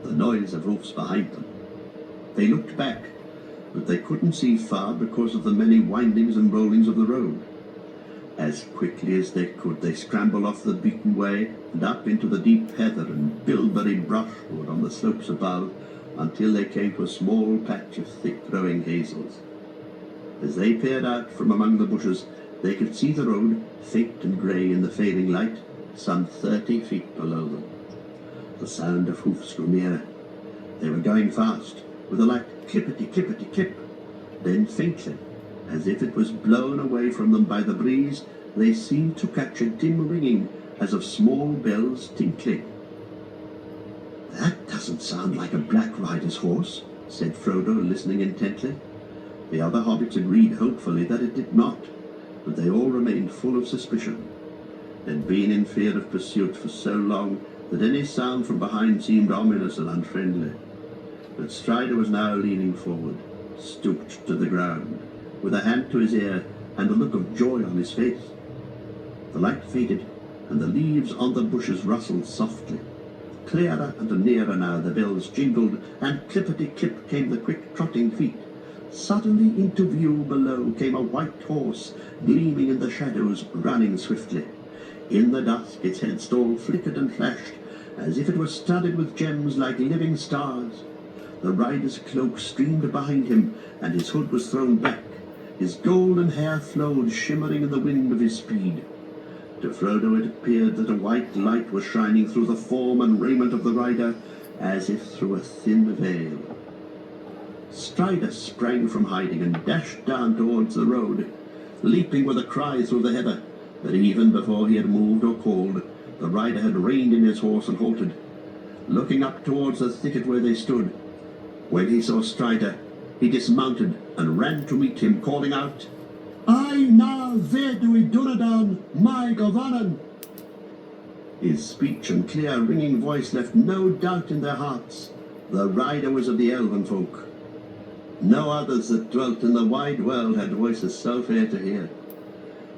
the noise of hoofs behind them. They looked back, but they couldn't see far because of the many windings and rollings of the road. As quickly as they could, they scrambled off the beaten way and up into the deep heather and bilberry brushwood on the slopes above, until they came to a small patch of thick-growing hazels. As they peered out from among the bushes, they could see the road, faint and grey in the fading light, some 30 feet below them. The sound of hoofs grew nearer. They were going fast, with a light clippity-clippity-clip. Then faintly, as if it was blown away from them by the breeze, they seemed to catch a dim ringing as of small bells tinkling. That doesn't sound like a black rider's horse, said Frodo, listening intently. The other hobbits agreed hopefully that it did not, but they all remained full of suspicion. They'd been in fear of pursuit for so long that any sound from behind seemed ominous and unfriendly. But Strider was now leaning forward, stooped to the ground, with a hand to his ear and a look of joy on his face. The light faded, and the leaves on the bushes rustled softly. Clearer and nearer now the bells jingled, and clippity-clip came the quick trotting feet. Suddenly into view below came a white horse, gleaming in the shadows, running swiftly. In the dusk its headstall flickered and flashed, as if it were studded with gems like living stars. The rider's cloak streamed behind him, and his hood was thrown back. His golden hair flowed, shimmering in the wind of his speed. To Frodo it appeared that a white light was shining through the form and raiment of the rider, as if through a thin veil. Strider sprang from hiding and dashed down towards the road, leaping with a cry through the heather. But even before he had moved or called, the rider had reined in his horse and halted, looking up towards the thicket where they stood. When he saw Strider, he dismounted and ran to meet him, calling out, "I now ved we Dunedain, my Govannen." His speech and clear, ringing voice left no doubt in their hearts. The rider was of the elven folk. No others that dwelt in the wide world had voices so fair to hear.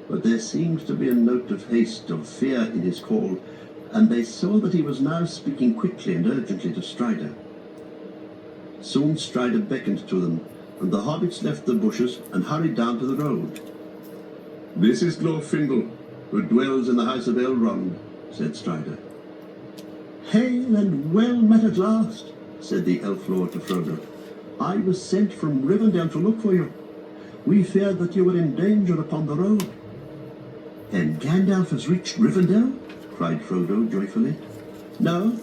But there seemed to be a note of haste, of fear in his call, and they saw that he was now speaking quickly and urgently to Strider. Soon Strider beckoned to them, and the hobbits left the bushes and hurried down to the road. "This is Glorfindel, who dwells in the house of Elrond," said Strider. "Hail and well met at last," said the elf lord to Frodo. "I was sent from Rivendell to look for you. We feared that you were in danger upon the road." "Then Gandalf has reached Rivendell?" cried Frodo joyfully. "No,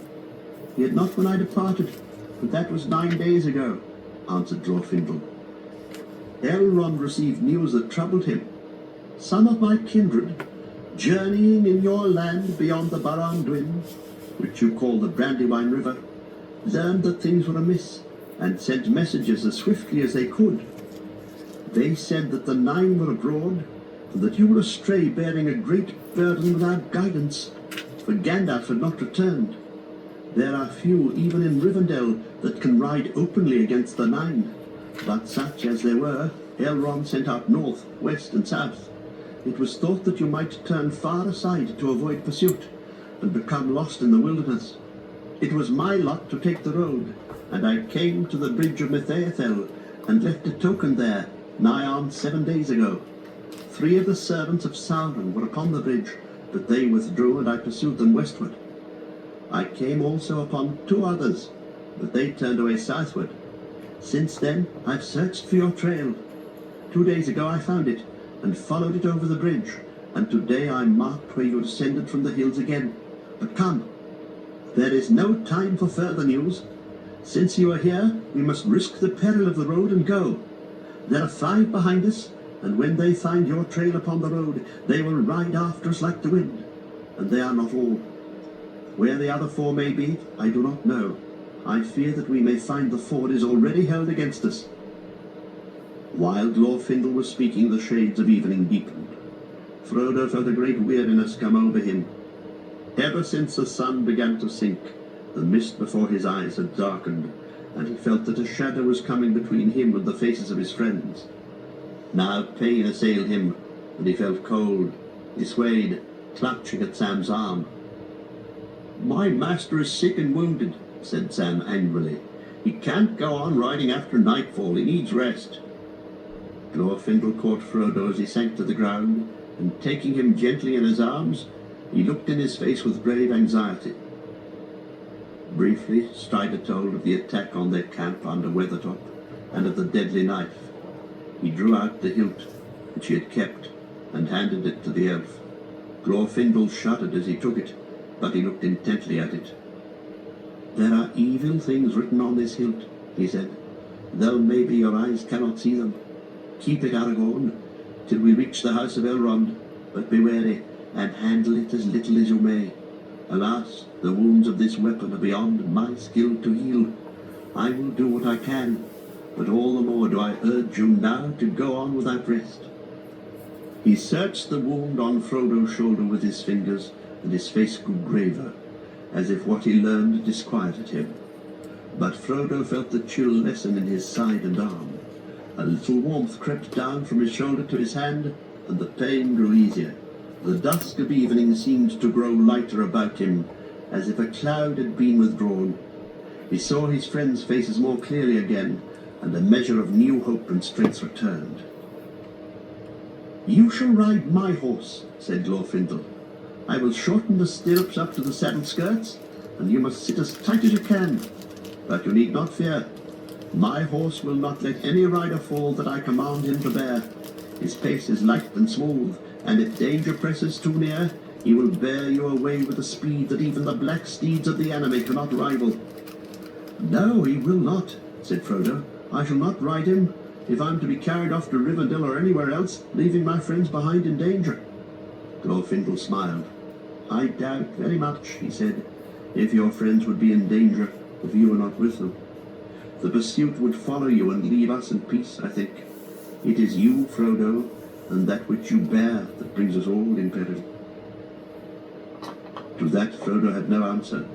he had not when I departed, but that was 9 days ago," answered Glorfindel. "Elrond received news that troubled him. Some of my kindred, journeying in your land beyond the Barad-dûn, which you call the Brandywine River, learned that things were amiss, and sent messages as swiftly as they could. They said that the Nine were abroad, and that you were astray, bearing a great burden without guidance, for Gandalf had not returned. There are few, even in Rivendell, that can ride openly against the Nine, but such as there were, Elrond sent out north, west, and south. It was thought that you might turn far aside to avoid pursuit, and become lost in the wilderness. It was my lot to take the road, and I came to the bridge of Mithaethel, and left a token there, nigh on 7 days ago. 3 of the servants of Sauron were upon the bridge, but they withdrew, and I pursued them westward. I came also upon 2 others, but they turned away southward. Since then, I've searched for your trail. 2 days ago I found it, and followed it over the bridge, and today I marked where you descended from the hills again. But come, there is no time for further news. Since you are here, we must risk the peril of the road and go. There are 5 behind us, and when they find your trail upon the road, they will ride after us like the wind. And they are not all. Where the other 4 may be, I do not know. I fear that we may find the ford is already held against us." While Glorfindel was speaking, the shades of evening deepened. Frodo felt a great weariness come over him. Ever since the sun began to sink, the mist before his eyes had darkened, and he felt that a shadow was coming between him and the faces of his friends. Now pain assailed him, and he felt cold. He swayed, clutching at Sam's arm. "My master is sick and wounded," said Sam angrily. "He can't go on riding after nightfall. He needs rest." Glorfindel caught Frodo as he sank to the ground, and taking him gently in his arms, he looked in his face with grave anxiety. Briefly, Strider told of the attack on their camp under Weathertop, and of the deadly knife. He drew out the hilt, which he had kept, and handed it to the elf. Glorfindel shuddered as he took it, but he looked intently at it. "There are evil things written on this hilt," he said, "though maybe your eyes cannot see them. Keep it, Aragorn, till we reach the house of Elrond, but be wary, and handle it as little as you may. Alas, the wounds of this weapon are beyond my skill to heal. I will do what I can, but all the more do I urge you now to go on without rest." He searched the wound on Frodo's shoulder with his fingers, and his face grew graver, as if what he learned disquieted him. But Frodo felt the chill lessen in his side and arm. A little warmth crept down from his shoulder to his hand, and the pain grew easier. The dusk of evening seemed to grow lighter about him, as if a cloud had been withdrawn. He saw his friends' faces more clearly again, and a measure of new hope and strength returned. "You shall ride my horse," said Glorfindel. "I will shorten the stirrups up to the saddle skirts, and you must sit as tight as you can. But you need not fear. My horse will not let any rider fall that I command him to bear. His pace is light and smooth, and if danger presses too near, he will bear you away with a speed that even the black steeds of the enemy cannot rival." "No, he will not," said Frodo. "I shall not ride him, if I'm to be carried off to Rivendell or anywhere else, leaving my friends behind in danger." Glorfindel smiled. "I doubt very much," he said, "if your friends would be in danger if you were not with them. The pursuit would follow you and leave us in peace, I think. It is you, Frodo, and that which you bear that brings us all in peril." To that Frodo had no answer,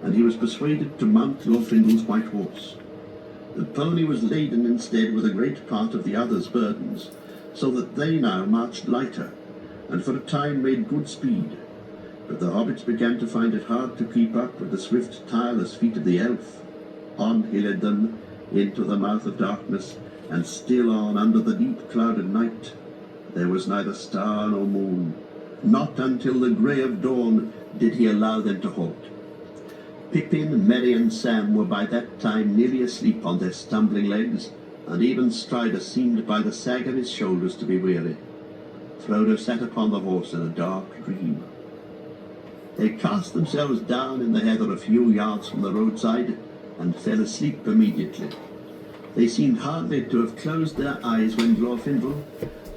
and he was persuaded to mount Glorfindel's white horse. The pony was laden instead with a great part of the others' burdens, so that they now marched lighter, and for a time made good speed. But the hobbits began to find it hard to keep up with the swift, tireless feet of the elf. On he led them, into the mouth of darkness, and still on under the deep clouded night. There was neither star nor moon, Not until the grey of dawn did he allow them to halt. Pippin, Merry and Sam were by that time nearly asleep on their stumbling legs, and even Strider seemed by the sag of his shoulders to be weary. Frodo sat upon the horse in a dark dream. They cast themselves down in the heather a few yards from the roadside and fell asleep immediately. They seemed hardly to have closed their eyes when Glorfindel,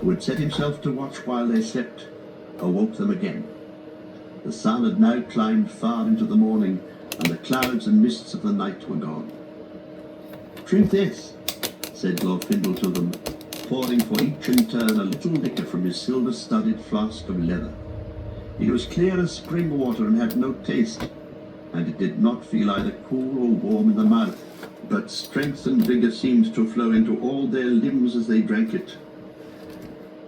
who had set himself to watch while they slept, awoke them again. The sun had now climbed far into the morning, and the clouds and mists of the night were gone. "Drink this," said Glorfindel to them, pouring for each in turn a little liquor from his silver-studded flask of leather. It was clear as spring water and had no taste, and it did not feel either cool or warm in the mouth, but strength and vigour seemed to flow into all their limbs as they drank it.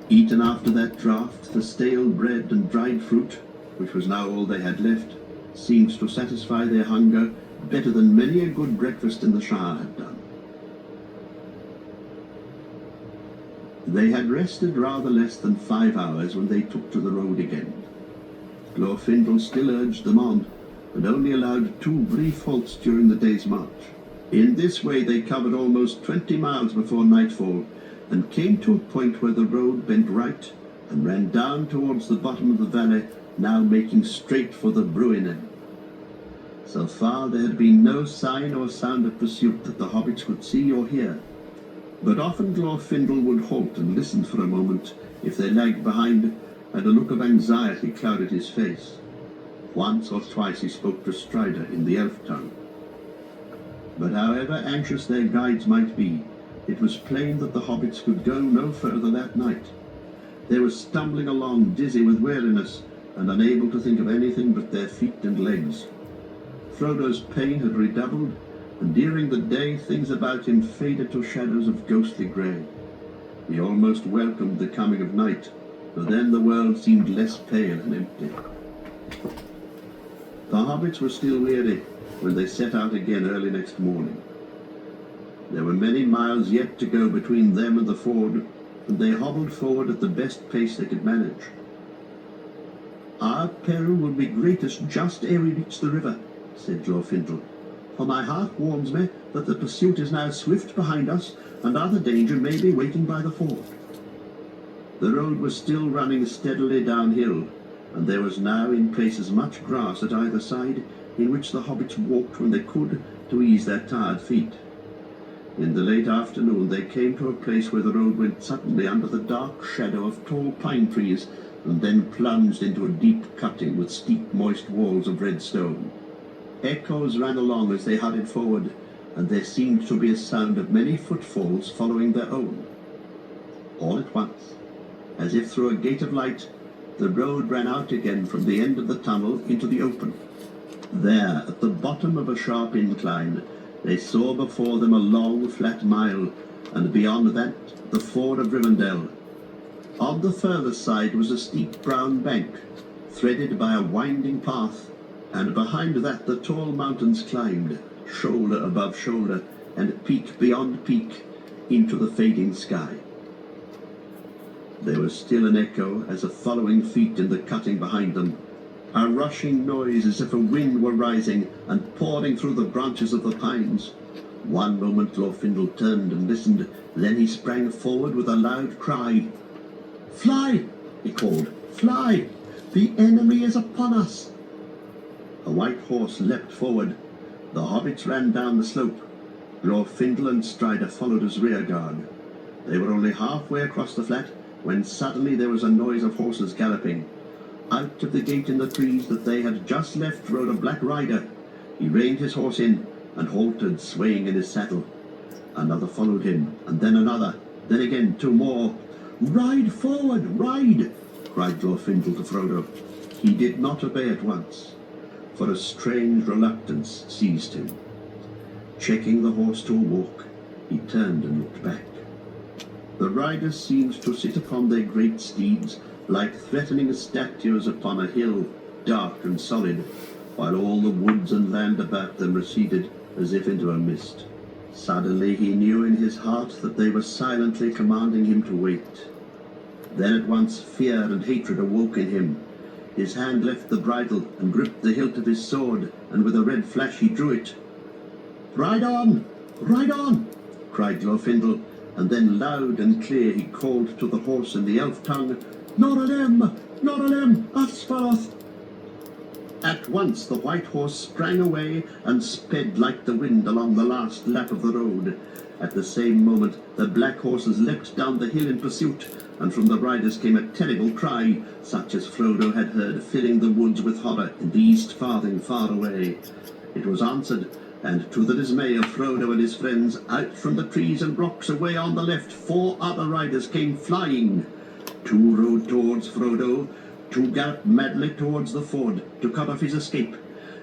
Eaten after that draught, the stale bread and dried fruit, which was now all they had left, seemed to satisfy their hunger better than many a good breakfast in the Shire had done. They had rested rather less than 5 hours when they took to the road again. Glorfindel still urged them on, and only allowed 2 brief halts during the day's march. In this way they covered almost 20 miles before nightfall, and came to a point where the road bent right and ran down towards the bottom of the valley, now making straight for the Bruinen. So far there had been no sign or sound of pursuit that the hobbits could see or hear, but often Glorfindel would halt and listen for a moment if they lagged behind, and a look of anxiety clouded his face. Once or twice he spoke to Strider in the elf tongue. But however anxious their guides might be, it was plain that the hobbits could go no further that night. They were stumbling along, dizzy with weariness, and unable to think of anything but their feet and legs. Frodo's pain had redoubled, and during the day things about him faded to shadows of ghostly grey. He almost welcomed the coming of night, for then the world seemed less pale and empty. The hobbits were still weary when they set out again early next morning. There were many miles yet to go between them and the ford, and they hobbled forward at the best pace they could manage. "Our peril will be greatest just ere we reach the river," said Glorfindel, "for my heart warns me that the pursuit is now swift behind us, and other danger may be waiting by the ford." The road was still running steadily downhill, and there was now in places much grass at either side, in which the hobbits walked when they could to ease their tired feet. In the late afternoon they came to a place where the road went suddenly under the dark shadow of tall pine trees, and then plunged into a deep cutting with steep moist walls of red stone. Echoes ran along as they hurried forward, and there seemed to be a sound of many footfalls following their own. All at once, as if through a gate of light, the road ran out again from the end of the tunnel into the open. There, at the bottom of a sharp incline, they saw before them a long, flat mile, and beyond that, the ford of Rivendell. On the further side was a steep brown bank, threaded by a winding path, and behind that the tall mountains climbed, shoulder above shoulder, and peak beyond peak, into the fading sky. There was still an echo as of following feet in the cutting behind them, a rushing noise as if a wind were rising and pouring through the branches of the pines. One moment Glorfindel turned and listened, then he sprang forward with a loud cry. "Fly!" he called. "Fly! The enemy is upon us!" A white horse leapt forward. The hobbits ran down the slope. Glorfindel and Strider followed as rear guard. They were only halfway across the flat when suddenly there was a noise of horses galloping. Out of the gate in the trees that they had just left rode a black rider. He reined his horse in and halted, swaying in his saddle. Another followed him, and then another, then again 2 more. "Ride forward, ride!" cried Glorfindel to Frodo. He did not obey at once, for a strange reluctance seized him. Checking the horse to a walk, he turned and looked back. The riders seemed to sit upon their great steeds, like threatening statues upon a hill, dark and solid, while all the woods and land about them receded as if into a mist. Suddenly he knew in his heart that they were silently commanding him to wait. Then at once fear and hatred awoke in him. His hand left the bridle and gripped the hilt of his sword, and with a red flash he drew it. "Ride on! Ride on!" cried Glorfindel, and then loud and clear he called to the horse in the elf tongue, "Noralem! Noralem! Asfaroth!" At once the white horse sprang away and sped like the wind along the last lap of the road. At the same moment the black horses leapt down the hill in pursuit, and from the riders came a terrible cry, such as Frodo had heard filling the woods with horror in the East Farthing far away. It was answered, and to the dismay of Frodo and his friends, out from the trees and rocks away on the left 4 other riders came flying. 2 rode towards Frodo, 2 galloped madly towards the ford to cut off his escape.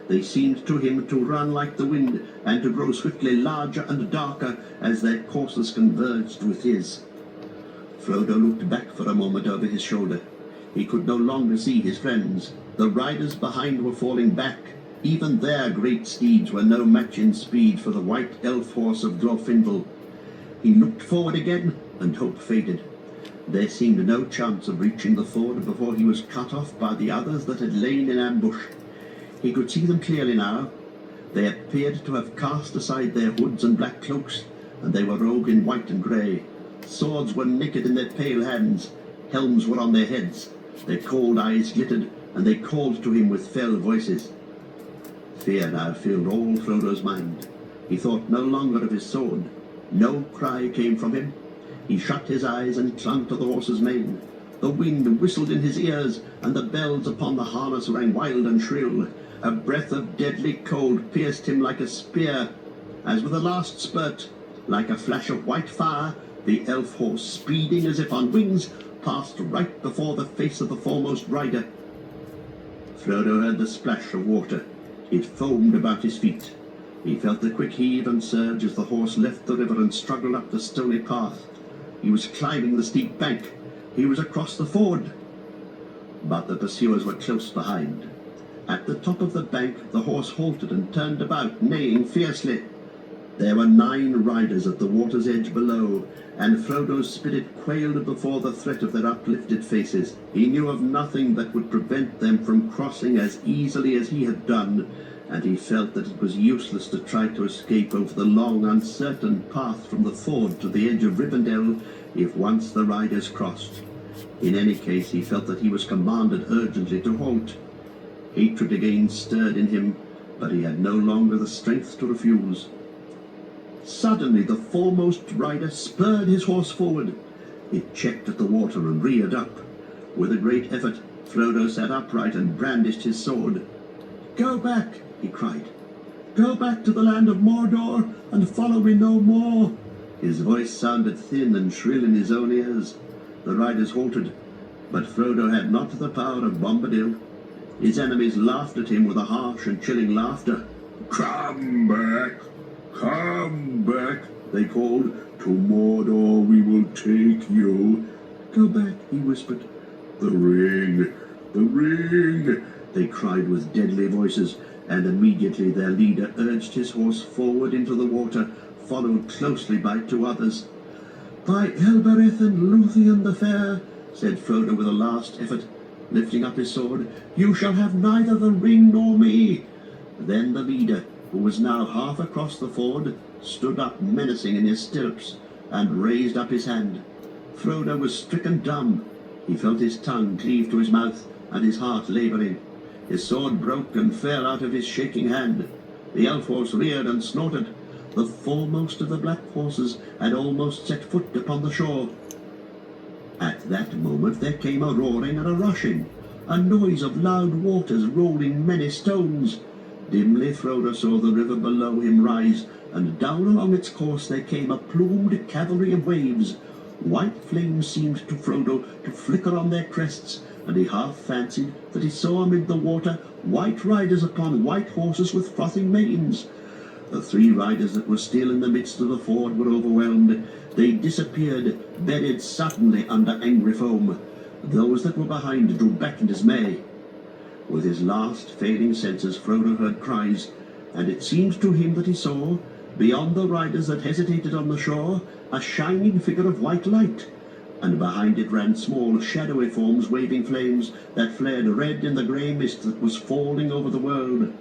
They seemed to him to run like the wind, and to grow swiftly larger and darker as their courses converged with his. Frodo looked back for a moment over his shoulder. He could no longer see his friends. The riders behind were falling back. Even their great steeds were no match in speed for the white elf horse of Glorfindel. He looked forward again, and hope faded. There seemed no chance of reaching the ford before he was cut off by the others that had lain in ambush. He could see them clearly now. They appeared to have cast aside their hoods and black cloaks, and they were robed in white and grey. Swords were naked in their pale hands. Helms were on their heads. Their cold eyes glittered, and they called to him with fell voices. Fear now filled all Frodo's mind. He thought no longer of his sword. No cry came from him. He shut his eyes and clung to the horse's mane. The wind whistled in his ears, and the bells upon the harness rang wild and shrill. A breath of deadly cold pierced him like a spear, as with a last spurt, like a flash of white fire, the elf horse, speeding as if on wings, passed right before the face of the foremost rider. Frodo heard the splash of water. It foamed about his feet. He felt the quick heave and surge as the horse left the river and struggled up the stony path. He was climbing the steep bank. He was across the ford. But the pursuers were close behind. At the top of the bank the horse halted and turned about, neighing fiercely. There were 9 riders at the water's edge below, and Frodo's spirit quailed before the threat of their uplifted faces. He knew of nothing that would prevent them from crossing as easily as he had done, and he felt that it was useless to try to escape over the long, uncertain path from the ford to the edge of Rivendell if once the riders crossed. In any case, he felt that he was commanded urgently to halt. Hatred again stirred in him, but he had no longer the strength to refuse. Suddenly the foremost rider spurred his horse forward. It checked at the water and reared up. With a great effort, Frodo sat upright and brandished his sword. "Go back," he cried. "Go back to the land of Mordor and follow me no more." His voice sounded thin and shrill in his own ears. The riders halted, but Frodo had not the power of Bombadil. His enemies laughed at him with a harsh and chilling laughter. "Come back! Come back!" they called. "To Mordor we will take you." "Go back," he whispered. "The ring! The ring!" they cried with deadly voices, and immediately their leader urged his horse forward into the water, followed closely by 2 others. "By Elbereth and Luthien the Fair," said Frodo with a last effort, lifting up his sword, "you shall have neither the ring nor me." Then the leader, who was now half across the ford, stood up menacing in his stirrups, and raised up his hand. Frodo was stricken dumb. He felt his tongue cleave to his mouth, and his heart labouring. His sword broke and fell out of his shaking hand. The elf horse reared and snorted. The foremost of the black horses had almost set foot upon the shore. At that moment there came a roaring and a rushing, a noise of loud waters rolling many stones. Dimly Frodo saw the river below him rise, and down along its course there came a plumed cavalry of waves. White flames seemed to Frodo to flicker on their crests, and he half fancied that he saw amid the water white riders upon white horses with frothing manes. The 3 riders that were still in the midst of the ford were overwhelmed. They disappeared, buried suddenly under angry foam. Those that were behind drew back in dismay. With his last failing senses, Frodo heard cries, and it seemed to him that he saw, beyond the riders that hesitated on the shore, a shining figure of white light. and behind it ran small, shadowy forms waving flames that flared red in the grey mist that was falling over the world.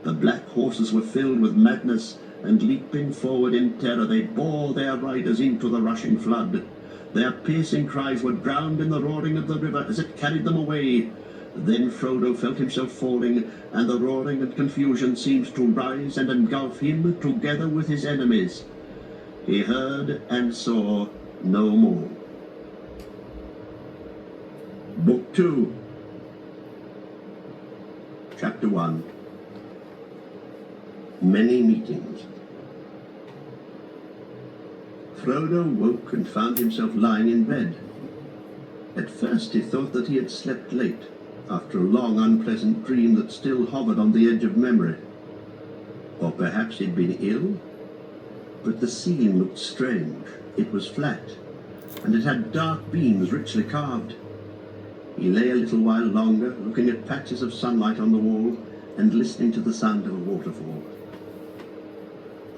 The black horses were filled with madness, and leaping forward in terror they bore their riders into the rushing flood. Their piercing cries were drowned in the roaring of the river as it carried them away. Then Frodo felt himself falling, and the roaring and confusion seemed to rise and engulf him together with his enemies. He heard and saw no more. Book 2, Chapter 1. Many Meetings. Frodo woke and found himself lying in bed. At first he thought that he had slept late, after a long unpleasant dream that still hovered on the edge of memory. Or perhaps he'd been ill? But the ceiling looked strange. It was flat, and it had dark beams richly carved. He lay a little while longer, looking at patches of sunlight on the wall and listening to the sound of a waterfall.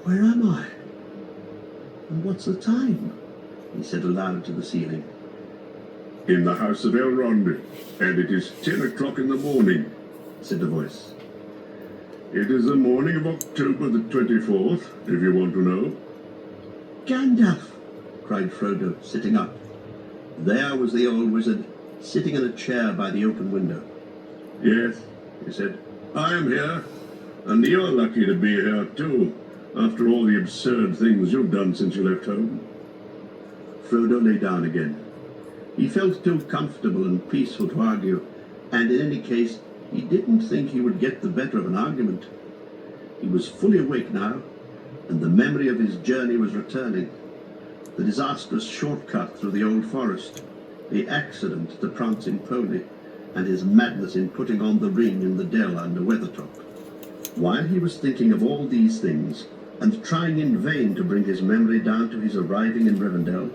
"Where am I? And what's the time?" he said aloud to the ceiling. "In the house of Elrond, and it is 10 o'clock in the morning," said the voice. "It is the morning of October the 24th, if you want to know." "Gandalf!" cried Frodo, sitting up. There was the old wizard, sitting in a chair by the open window. "Yes," he said, "I am here, and you're lucky to be here too, after all the absurd things you've done since you left home." Frodo lay down again. He felt too comfortable and peaceful to argue, and in any case, he didn't think he would get the better of an argument. He was fully awake now, and the memory of his journey was returning. The disastrous shortcut through the old forest, the accident, the prancing pony, and his madness in putting on the ring in the dell under Weathertop. While he was thinking of all these things, and trying in vain to bring his memory down to his arriving in Rivendell,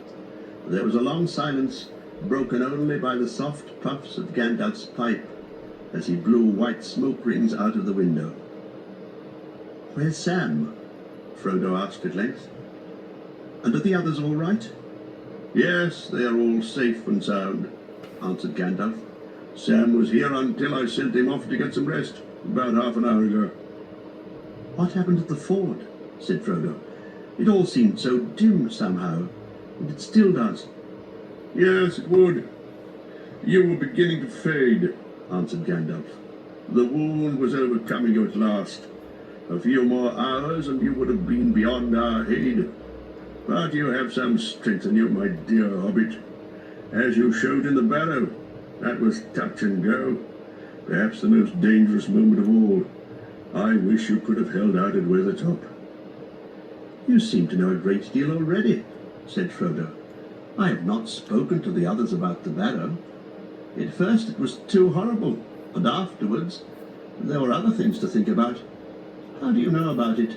there was a long silence, broken only by the soft puffs of Gandalf's pipe as he blew white smoke rings out of the window. "Where's Sam?" Frodo asked at length. "And are the others all right?" "Yes, they are all safe and sound," answered Gandalf. "Sam was here until I sent him off to get some rest, about half an hour ago." "What happened at the ford?" said Frodo. "It all seemed so dim somehow, and it still does." "Yes, it would. You were beginning to fade," answered Gandalf. "The wound was overcoming you at last. A few more hours and you would have been beyond our aid. But you have some strength in you, my dear hobbit, as you showed in the barrow. That was touch and go, perhaps the most dangerous moment of all. I wish you could have held out at Weathertop." "You seem to know a great deal already," said Frodo. "I have not spoken to the others about the barrow. At first it was too horrible, and afterwards there were other things to think about. How do you know about it?"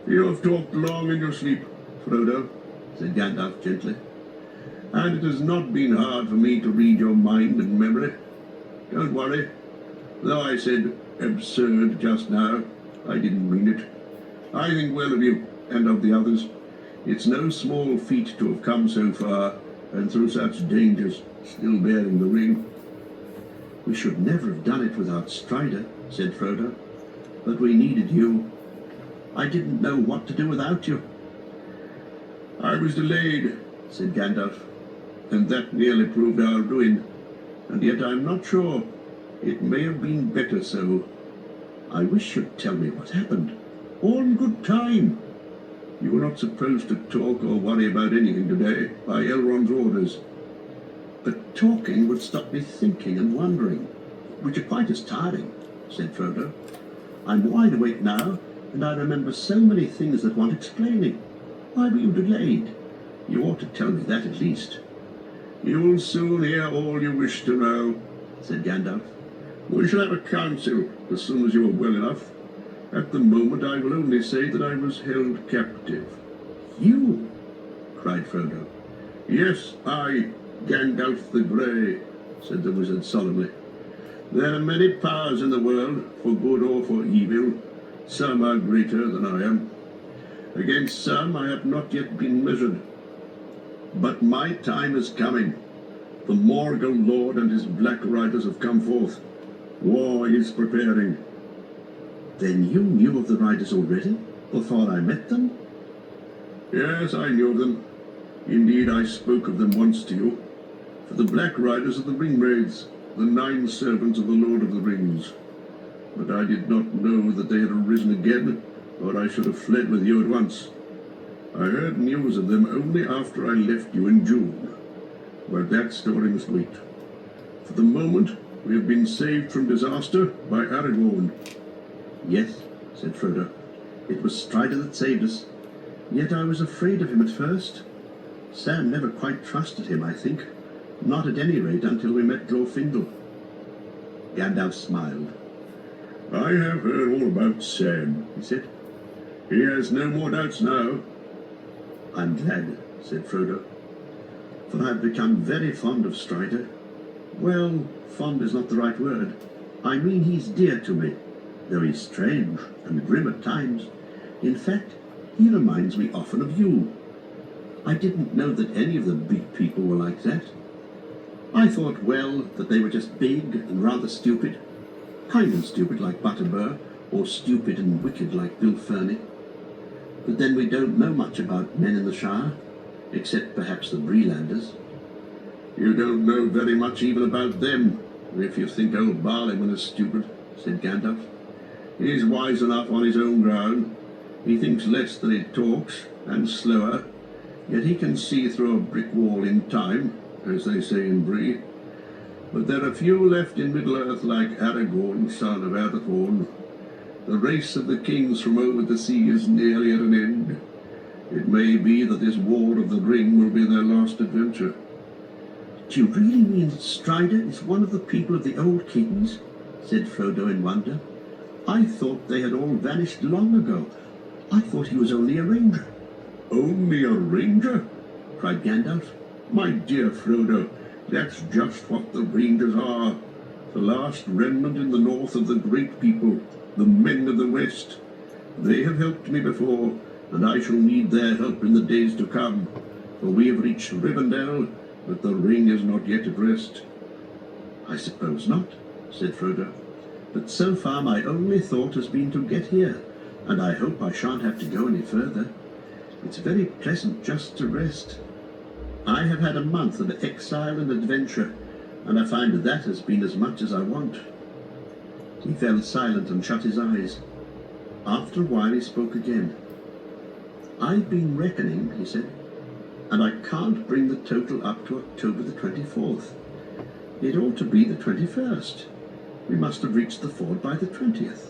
"You have talked long in your sleep, Frodo," said Gandalf gently. "and it has not been hard for me to read your mind and memory. Don't worry. Though I said absurd just now, I didn't mean it. I think well of you and of the others. It's no small feat to have come so far, and through such dangers, still bearing the ring." "We should never have done it without Strider," said Frodo. "But we needed you. I didn't know what to do without you." "I was delayed," said Gandalf, "and that nearly proved our ruin. And yet I'm not sure. It may have been better so." "I wish you'd tell me what happened." "All in good time. You were not supposed to talk or worry about anything today, by Elrond's orders." "But talking would stop me thinking and wondering, which are quite as tiring," said Frodo. "I'm wide awake now, and I remember so many things that want explaining. Why were you delayed? You ought to tell me that at least." "You'll soon hear all you wish to know," said Gandalf. "We shall have a council as soon as you are well enough. At the moment I will only say that I was held captive." "You?" cried Frodo. "Yes, I, Gandalf the Grey," said the wizard solemnly. "There are many powers in the world, for good or for evil. Some are greater than I am. Against some I have not yet been measured. But my time is coming. The Morgul Lord and his Black Riders have come forth. War is preparing. Then you knew of the riders already, before I met them? Yes, I knew of them. Indeed, I spoke of them once to you. For the Black Riders are the Ringwraiths, the 9 servants of the Lord of the Rings. But I did not know that they had arisen again, or I should have fled with you at once. I heard news of them only after I left you in June. But that story must wait. For the moment, we have been saved from disaster by Aragorn. Yes, said Frodo. It was Strider that saved us. Yet I was afraid of him at first. Sam never quite trusted him, I think. Not at any rate until we met Glorfindel. Gandalf smiled. I have heard all about Sam, he said. He has no more doubts now. I'm glad, said Frodo, for I've become very fond of Strider. Well, fond is not the right word. I mean he's dear to me, though he's strange and grim at times. In fact, he reminds me often of you. I didn't know that any of the big people were like that. I thought, well, that they were just big and rather stupid. Kind of stupid like Butterbur, or stupid and wicked like Bill Ferny. But then we don't know much about men in the Shire, except perhaps the Brelanders. You don't know very much even about them, if you think old Barleyman is stupid, said Gandalf. He's wise enough on his own ground. He thinks less than he talks, and slower, yet he can see through a brick wall in time, as they say in Bree. But there are few left in Middle-earth like Aragorn, son of Arathorn. The race of the kings from over the sea is nearly at an end. It may be that this War of the Ring will be their last adventure. Do you really mean that Strider is one of the people of the Old Kings? Said Frodo in wonder. I thought they had all vanished long ago. I thought he was only a ranger. Only a ranger? Cried Gandalf. My dear Frodo, that's just what the Rangers are. The last remnant in the north of the great people, the men of the West. They have helped me before, and I shall need their help in the days to come. For we have reached Rivendell, but the ring is not yet at rest. I suppose not, said Frodo. But so far my only thought has been to get here, and I hope I shan't have to go any further. It's very pleasant just to rest. I have had a month of exile and adventure, and I find that has been as much as I want. He fell silent and shut his eyes. After a while he spoke again. I've been reckoning, he said, and I can't bring the total up to October the 24th. It ought to be the 21st. We must have reached the ford by the 20th.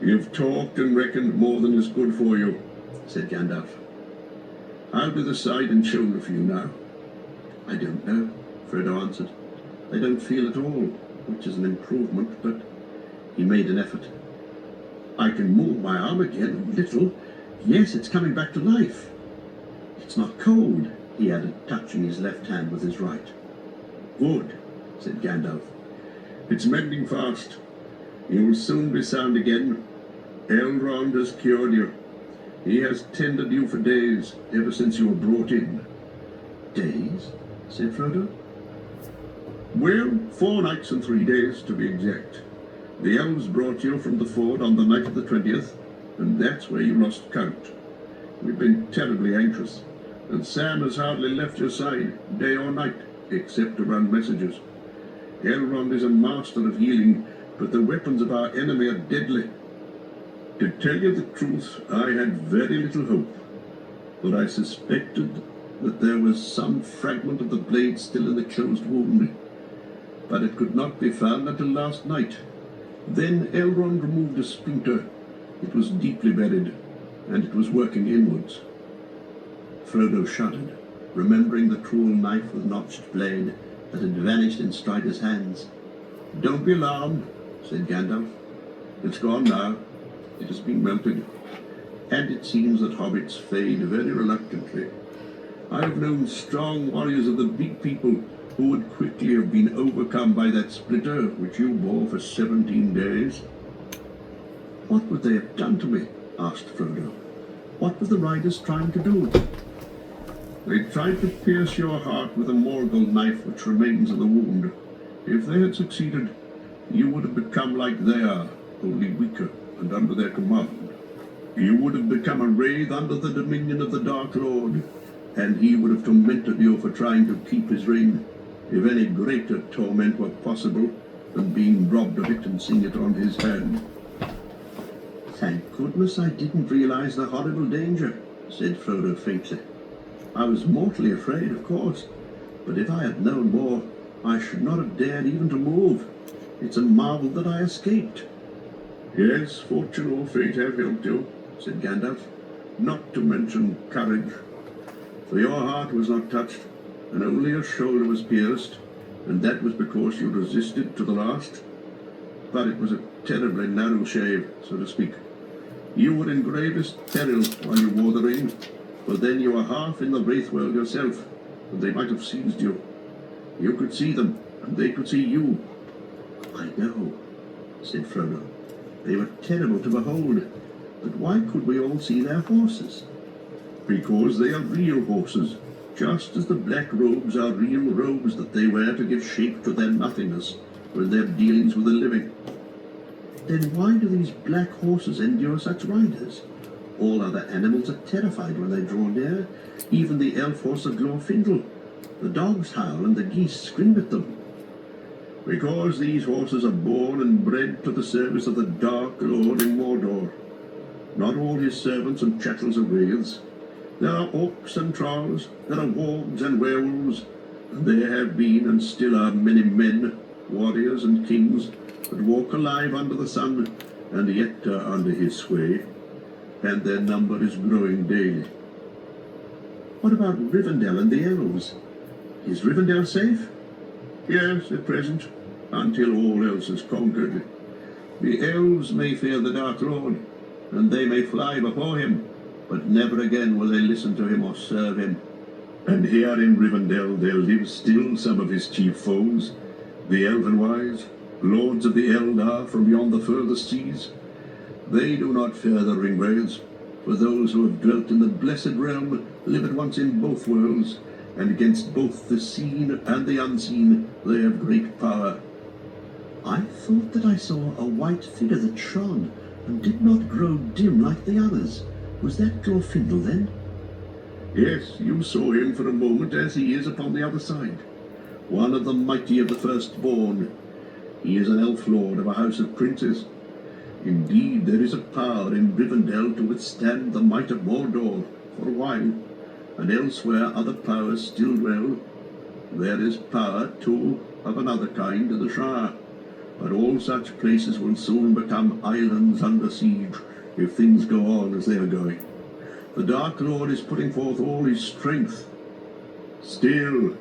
You've talked and reckoned more than is good for you, said Gandalf. I'll be the side and shoulder for you now. I don't know, Frodo answered. I don't feel at all, which is an improvement, but he made an effort. I can move my arm again, a little. Yes, it's coming back to life. It's not cold, he added, touching his left hand with his right. Good, said Gandalf. It's mending fast. You will soon be sound again. Elrond has cured you. He has tended you for days, ever since you were brought in. Days? Said Frodo. Well, 4 nights and 3 days, to be exact. The elves brought you from the ford on the night of the 20th, and that's where you lost count. We've been terribly anxious, and Sam has hardly left your side, day or night, except to run messages. Elrond is a master of healing, but the weapons of our enemy are deadly. To tell you the truth, I had very little hope, but I suspected that there was some fragment of the blade still in the closed wound. But it could not be found until last night. Then Elrond removed a splinter. It was deeply buried, and it was working inwards. Frodo shuddered, remembering the cruel knife with notched blade that had vanished in Strider's hands. Don't be alarmed, said Gandalf. It's gone now. It has been melted, and it seems that hobbits fade very reluctantly. I have known strong warriors of the big people who would quickly have been overcome by that splinter which you bore for 17 days. What would they have done to me? Asked Frodo. What were the riders trying to do? They tried to pierce your heart with a Morgul knife which remains of the wound. If they had succeeded, you would have become like they are, only weaker and under their command. You would have become a wraith under the dominion of the Dark Lord, and he would have tormented you for trying to keep his ring, if any greater torment were possible than being robbed of it and seeing it on his hand. Thank goodness I didn't realize the horrible danger, said Frodo faintly. I was mortally afraid, of course, but if I had known more, I should not have dared even to move. It's a marvel that I escaped. Yes, fortune or fate have helped you, said Gandalf, not to mention courage. For your heart was not touched, and only your shoulder was pierced, and that was because you resisted to the last. But it was a terribly narrow shave, so to speak. You were in gravest peril while you wore the ring, for then you were half in the Wraith world yourself, and they might have seized you. You could see them, and they could see you. I know, said Frodo. They were terrible to behold, but why could we all see their horses? Because they are real horses, just as the black robes are real robes that they wear to give shape to their nothingness when they're dealings with the living. Then why do these black horses endure such riders? All other animals are terrified when they draw near, even the elf horse of Glorfindel. The dogs howl and the geese scream at them. Because these horses are born and bred to the service of the Dark Lord in Mordor. Not all his servants and chattels are wraiths. There are orcs and trolls, there are wargs and werewolves, and there have been and still are many men, warriors and kings, that walk alive under the sun, and yet are under his sway, and their number is growing daily. What about Rivendell and the elves? Is Rivendell safe? Yes, at present, until all else is conquered. The elves may fear the Dark Lord, and they may fly before him, but never again will they listen to him or serve him. And here in Rivendell there live still some of his chief foes, the Elvenwise, lords of the Eldar from beyond the furthest seas. They do not fear the Ringwraiths, for those who have dwelt in the blessed realm live at once in both worlds, and against both the seen and the unseen they have great power. I thought that I saw a white figure that shone and did not grow dim like the others. Was that Glorfindel then? Yes, you saw him for a moment as he is upon the other side. One of the mighty of the firstborn. He is an elf lord of a house of princes. Indeed, there is a power in Rivendell to withstand the might of Mordor for a while, and elsewhere other powers still dwell. There is power, too, of another kind in the Shire, but all such places will soon become islands under siege if things go on as they are going. The Dark Lord is putting forth all his strength. Still,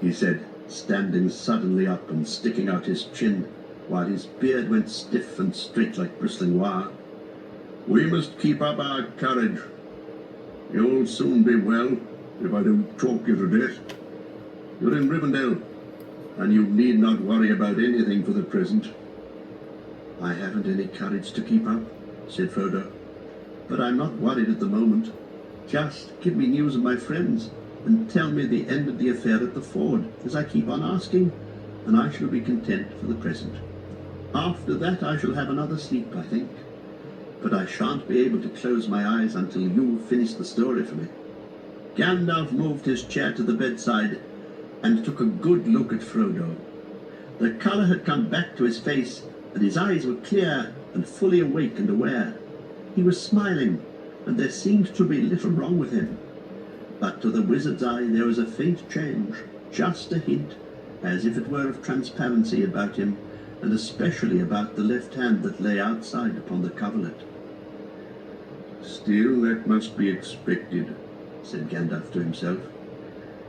he said, standing suddenly up and sticking out his chin, while his beard went stiff and straight like bristling wire, we must keep up our courage. You'll soon be well, if I don't talk you to death. You're in Rivendell, and you need not worry about anything for the present. I haven't any courage to keep up, said Frodo, but I'm not worried at the moment. Just give me news of my friends, and tell me the end of the affair at the ford, as I keep on asking, and I shall be content for the present. After that I shall have another sleep, I think, but I shan't be able to close my eyes until you've finished the story for me. Gandalf moved his chair to the bedside and took a good look at Frodo. The colour had come back to his face, and his eyes were clear and fully awake and aware. He was smiling, and there seemed to be little wrong with him. But to the wizard's eye there was a faint change, just a hint, as if it were of transparency about him, and especially about the left hand that lay outside upon the coverlet. Still, that must be expected, said Gandalf to himself.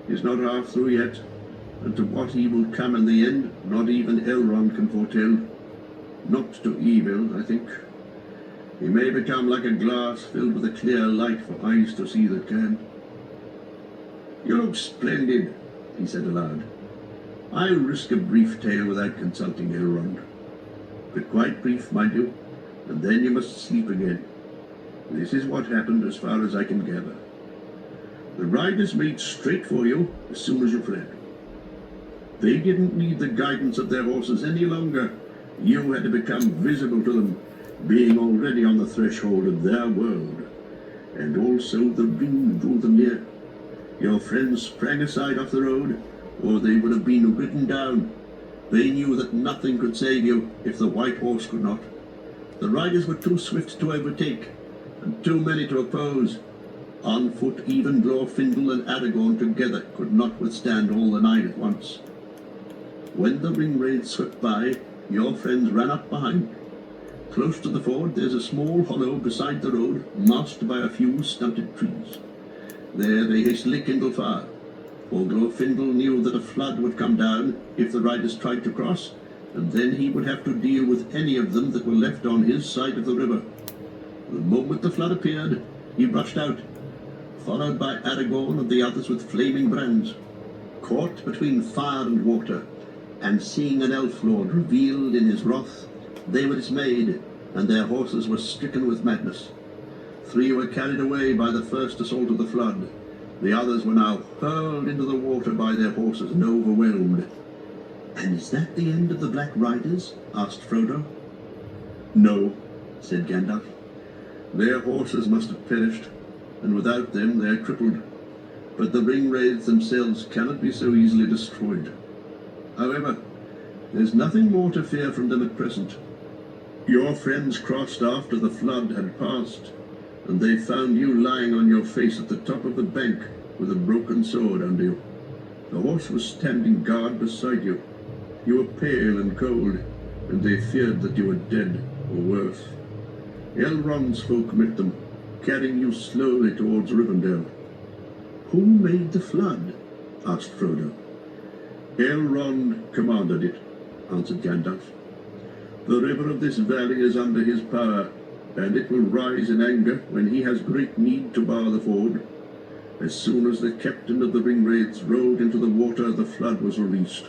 He's not half through yet, and to what he will come in the end, not even Elrond can foretell. Not to evil, I think. He may become like a glass filled with a clear light for eyes to see that can. You look splendid, he said aloud. I'll risk a brief tale without consulting Elrond. But quite brief, mind you, and then you must sleep again. This is what happened as far as I can gather. The riders made straight for you as soon as you fled. They didn't need the guidance of their horses any longer. You had to become visible to them, being already on the threshold of their world. And also the ring drew them near. Your friends sprang aside off the road, or they would have been ridden down. They knew that nothing could save you if the white horse could not. The riders were too swift to overtake, and too many to oppose. On foot, even Glorfindel and Aragorn together could not withstand all the nine at once. When the ring raids swept by, your friends ran up behind. Close to the ford, there's a small hollow beside the road, masked by a few stunted trees. There they hastily kindled fire, for Glorfindel knew that a flood would come down if the riders tried to cross, and then he would have to deal with any of them that were left on his side of the river. The moment the flood appeared, he rushed out, followed by Aragorn and the others with flaming brands. Caught between fire and water, and seeing an elf lord revealed in his wrath, they were dismayed, and their horses were stricken with madness. 3 were carried away by the first assault of the flood. The others were now hurled into the water by their horses and overwhelmed. "And is that the end of the Black Riders?" asked Frodo. "No," said Gandalf. "Their horses must have perished, and without them they are crippled. But the ring wraiths themselves cannot be so easily destroyed. However, there's nothing more to fear from them at present. Your friends crossed after the flood had passed, and they found you lying on your face at the top of the bank with a broken sword under you. The horse was standing guard beside you. You were pale and cold, and they feared that you were dead, or worse. Elrond's folk met them, carrying you slowly towards Rivendell." "Who made the flood?" asked Frodo. "Elrond commanded it," answered Gandalf. "The river of this valley is under his power, and it will rise in anger when he has great need to bar the ford. As soon as the captain of the ringwraiths rode into the water, the flood was released.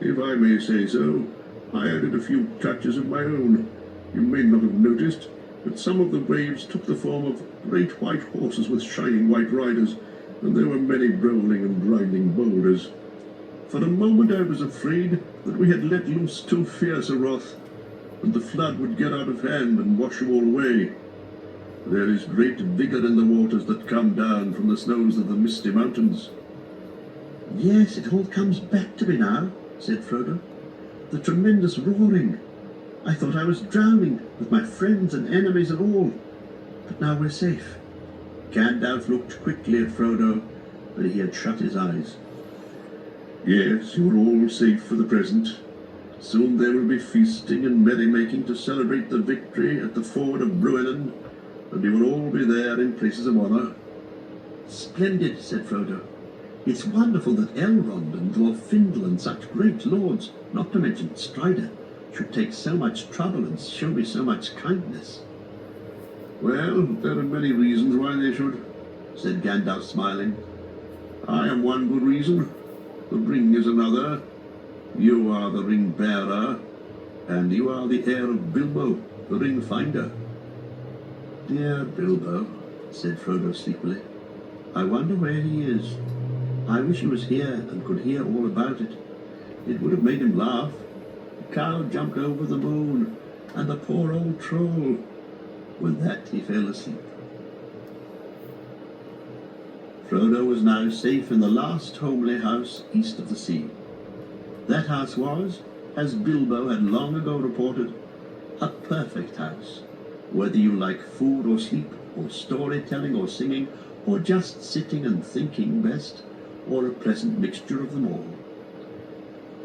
If I may say so, I added a few touches of my own. You may not have noticed, but some of the waves took the form of great white horses with shining white riders, and there were many rolling and grinding boulders. For a moment I was afraid that we had let loose too fierce a wrath, and the flood would get out of hand and wash you all away. There is great vigour in the waters that come down from the snows of the misty mountains." "Yes, it all comes back to me now," said Frodo. "The tremendous roaring. I thought I was drowning, with my friends and enemies and all. But now we're safe." Gandalf looked quickly at Frodo, but he had shut his eyes. "Yes, you are all safe for the present. Soon there will be feasting and merrymaking to celebrate the victory at the ford of Bruinen, and you will all be there in places of honour." "Splendid," said Frodo. "It's wonderful that Elrond and Glorfindel and such great lords, not to mention Strider, should take so much trouble and show me so much kindness." "Well, there are many reasons why they should," said Gandalf, smiling. "I am one good reason. The ring is another. You are the ring bearer, and you are the heir of Bilbo, the ring finder." "Dear Bilbo," said Frodo sleepily. "I wonder where he is. I wish he was here and could hear all about it. It would have made him laugh. The cow jumped over the moon, and the poor old troll." With that he fell asleep. Frodo was now safe in the last homely house east of the sea. That house was, as Bilbo had long ago reported, a perfect house, whether you like food or sleep, or storytelling or singing, or just sitting and thinking best, or a pleasant mixture of them all.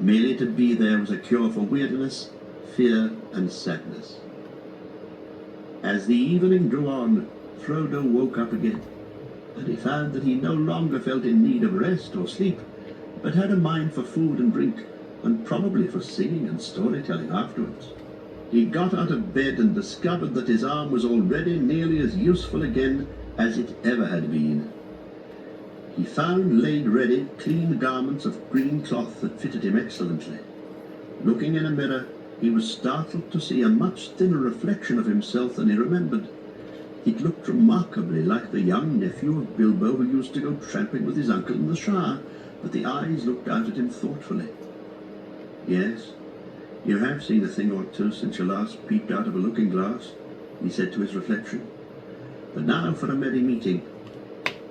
Merely to be there was a cure for weariness, fear, and sadness. As the evening drew on, Frodo woke up again, and he found that he no longer felt in need of rest or sleep, but had a mind for food and drink, and probably for singing and storytelling afterwards. He got out of bed and discovered that his arm was already nearly as useful again as it ever had been. He found laid ready clean garments of green cloth that fitted him excellently. Looking in a mirror, he was startled to see a much thinner reflection of himself than he remembered. It looked remarkably like the young nephew of Bilbo who used to go tramping with his uncle in the Shire, but the eyes looked out at him thoughtfully. "Yes, you have seen a thing or two since you last peeped out of a looking-glass," he said to his reflection. "But now for a merry meeting."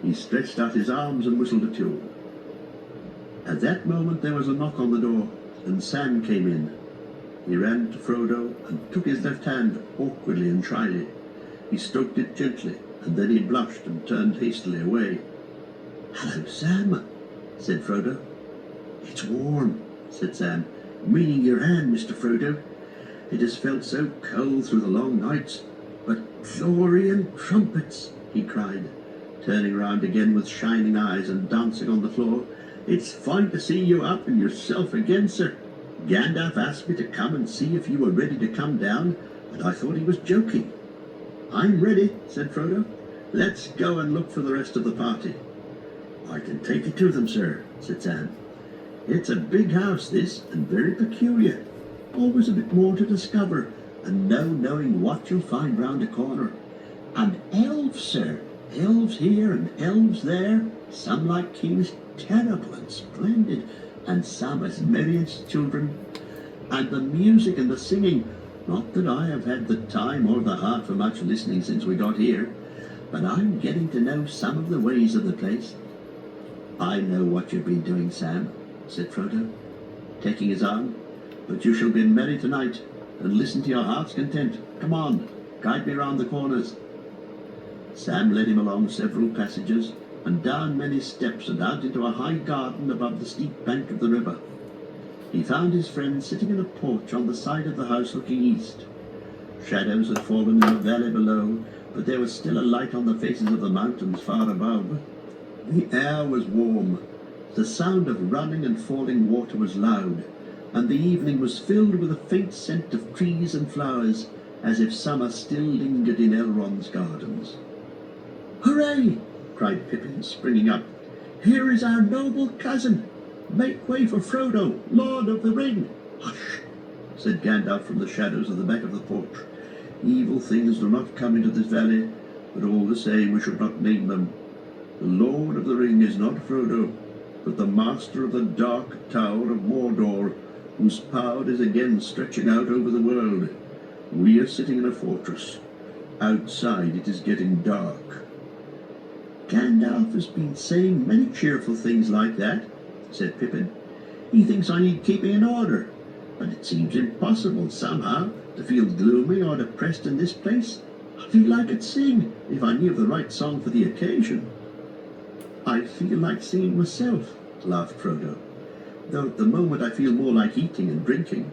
He stretched out his arms and whistled a tune. At that moment there was a knock on the door, and Sam came in. He ran to Frodo and took his left hand awkwardly and shyly. He stroked it gently, and then he blushed and turned hastily away. "Hello, Sam," said Frodo. "It's warm," said Sam, "meaning your hand, Mr. Frodo. It has felt so cold through the long nights. But glory and trumpets," he cried, turning round again with shining eyes and dancing on the floor. "It's fine to see you up and yourself again, sir. Gandalf asked me to come and see if you were ready to come down, and I thought he was joking." "I'm ready," said Frodo. "Let's go and look for the rest of the party." "I can take you to them, sir," said Sam. "It's a big house, this, and very peculiar. Always a bit more to discover, and no knowing what you'll find round a corner. And elves, sir, elves here and elves there, some like kings, terrible and splendid, and some as merry as children. And the music and the singing, not that I have had the time or the heart for much listening since we got here, but I'm getting to know some of the ways of the place." "I know what you've been doing, Sam," said Frodo, taking his arm, "but you shall be merry tonight, and listen to your heart's content. Come on, guide me round the corners." Sam led him along several passages, and down many steps, and out into a high garden above the steep bank of the river. He found his friend sitting in a porch on the side of the house looking east. Shadows had fallen in the valley below, but there was still a light on the faces of the mountains far above. The air was warm. The sound of running and falling water was loud, and the evening was filled with a faint scent of trees and flowers, as if summer still lingered in Elrond's gardens. "Hooray!" cried Pippin, springing up. "Here is our noble cousin! Make way for Frodo, Lord of the Ring!" "Hush!" said Gandalf from the shadows of the back of the porch. "Evil things do not come into this valley, but all the same we should not name them. The Lord of the Ring is not Frodo, but the master of the Dark Tower of Mordor, whose power is again stretching out over the world. We are sitting in a fortress. Outside it is getting dark." "Gandalf has been saying many cheerful things like that," said Pippin. "He thinks I need keeping in order, but it seems impossible somehow to feel gloomy or depressed in this place. I feel I could sing if I knew the right song for the occasion." "I feel like singing myself," laughed Frodo, "though at the moment I feel more like eating and drinking."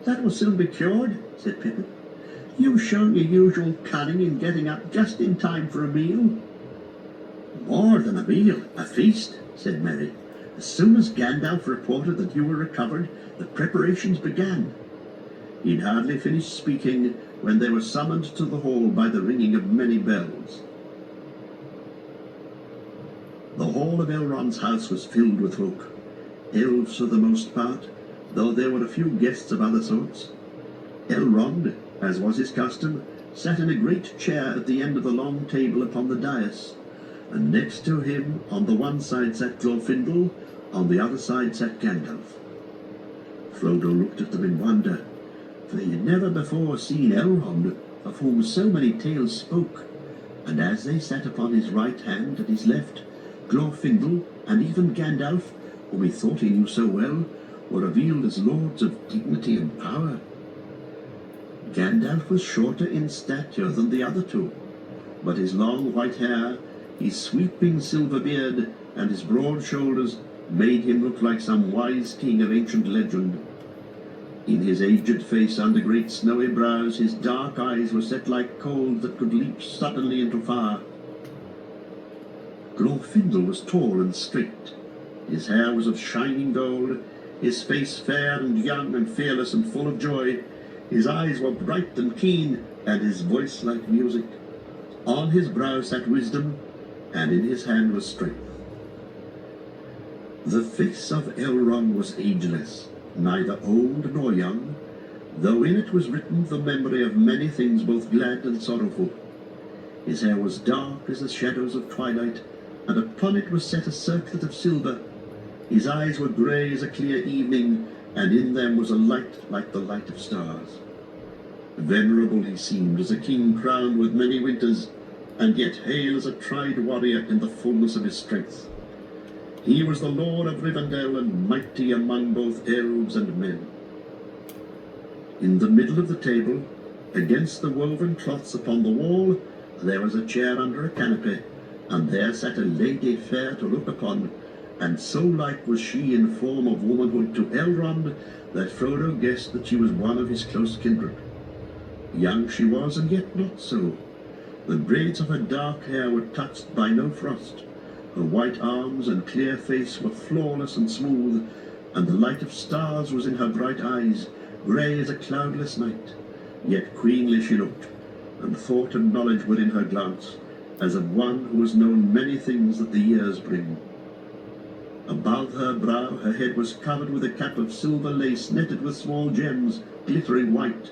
"That will soon be cured," said Pippin. "You've shown your usual cunning in getting up just in time for a meal." "More than a meal, a feast," said Merry. "As soon as Gandalf reported that you were recovered, the preparations began." He'd hardly finished speaking when they were summoned to the hall by the ringing of many bells. The hall of Elrond's house was filled with folk, elves for the most part, though there were a few guests of other sorts. Elrond, as was his custom, sat in a great chair at the end of the long table upon the dais, and next to him on the one side sat Glorfindel, on the other side sat Gandalf. Frodo looked at them in wonder, for he had never before seen Elrond, of whom so many tales spoke, and as they sat upon his right hand and his left, Glorfindel and even Gandalf, whom he thought he knew so well, were revealed as lords of dignity and power. Gandalf was shorter in stature than the other two, but his long white hair, his sweeping silver beard, and his broad shoulders made him look like some wise king of ancient legend. In his aged face under great snowy brows his dark eyes were set like coals that could leap suddenly into fire. Glorfindel was tall and straight. His hair was of shining gold, his face fair and young and fearless and full of joy. His eyes were bright and keen, and his voice like music. On his brow sat wisdom, and in his hand was strength. The face of Elrond was ageless, neither old nor young, though in it was written the memory of many things both glad and sorrowful. His hair was dark as the shadows of twilight, and upon it was set a circlet of silver. His eyes were grey as a clear evening, and in them was a light like the light of stars. Venerable he seemed as a king crowned with many winters, and yet hale as a tried warrior in the fullness of his strength. He was the lord of Rivendell, and mighty among both elves and men. In the middle of the table, against the woven cloths upon the wall, there was a chair under a canopy, and there sat a lady fair to look upon, and so like was she in form of womanhood to Elrond that Frodo guessed that she was one of his close kindred. Young she was, and yet not so. The braids of her dark hair were touched by no frost. Her white arms and clear face were flawless and smooth, and the light of stars was in her bright eyes, grey as a cloudless night. Yet queenly she looked, and thought and knowledge were in her glance, as of one who has known many things that the years bring. Above her brow her head was covered with a cap of silver lace netted with small gems, glittering white,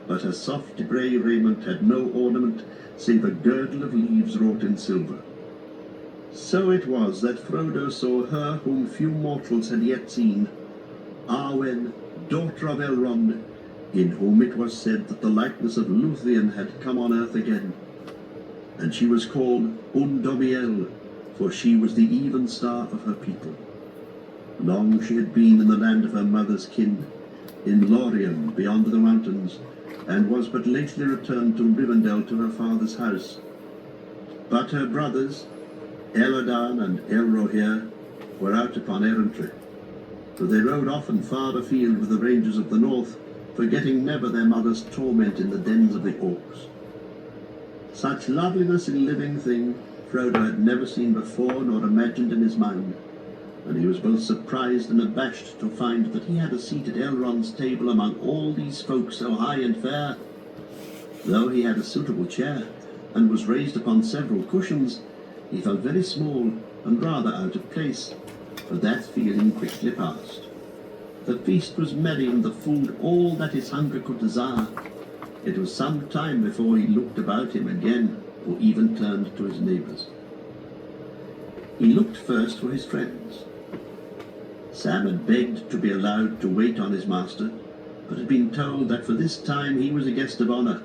but her soft grey raiment had no ornament save a girdle of leaves wrought in silver. So it was that Frodo saw her whom few mortals had yet seen, Arwen, daughter of Elrond, in whom it was said that the likeness of Luthien had come on earth again. And she was called Undomiel, for she was the even star of her people. Long she had been in the land of her mother's kin, in Lorien beyond the mountains, and was but lately returned to Rivendell to her father's house. But her brothers, Elladan and Elrohir, were out upon errantry, for they rode often far afield with the rangers of the north, forgetting never their mother's torment in the dens of the orcs. Such loveliness in living thing Frodo had never seen before nor imagined in his mind, and he was both surprised and abashed to find that he had a seat at Elrond's table among all these folk so high and fair. Though he had a suitable chair, and was raised upon several cushions, he felt very small and rather out of place, but that feeling quickly passed. The feast was merry, and the food all that his hunger could desire. It was some time before he looked about him again, or even turned to his neighbours. He looked first for his friends. Sam had begged to be allowed to wait on his master, but had been told that for this time he was a guest of honour.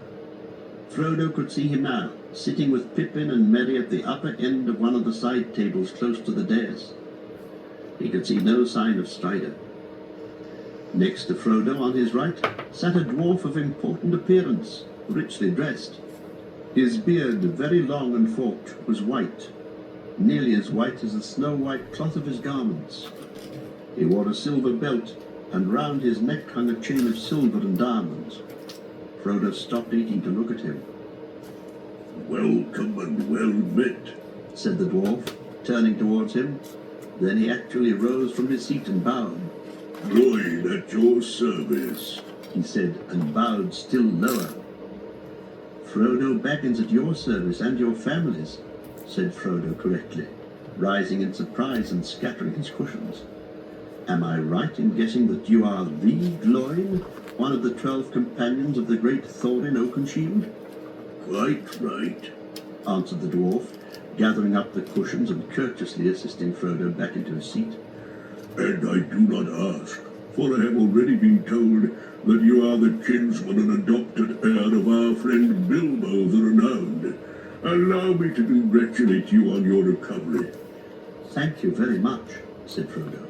Frodo could see him now, sitting with Pippin and Merry at the upper end of one of the side tables close to the dais. He could see no sign of Strider. Next to Frodo, on his right, sat a dwarf of important appearance, richly dressed. His beard, very long and forked, was white, nearly as white as the snow-white cloth of his garments. He wore a silver belt, and round his neck hung a chain of silver and diamonds. Frodo stopped eating to look at him. "Welcome and well met," said the dwarf, turning towards him. Then he actually rose from his seat and bowed. "Gloin at your service," he said, and bowed still lower. "Frodo Baggins at your service and your family's," said Frodo correctly, rising in surprise and scattering his cushions. "Am I right in guessing that you are the Gloin, one of the 12 companions of the great Thorin Oakenshield?" "Quite right," answered the dwarf, gathering up the cushions and courteously assisting Frodo back into his seat. "And I do not ask, for I have already been told that you are the kinsman and adopted heir of our friend Bilbo the Renowned. Allow me to congratulate you on your recovery." "Thank you very much," said Frodo.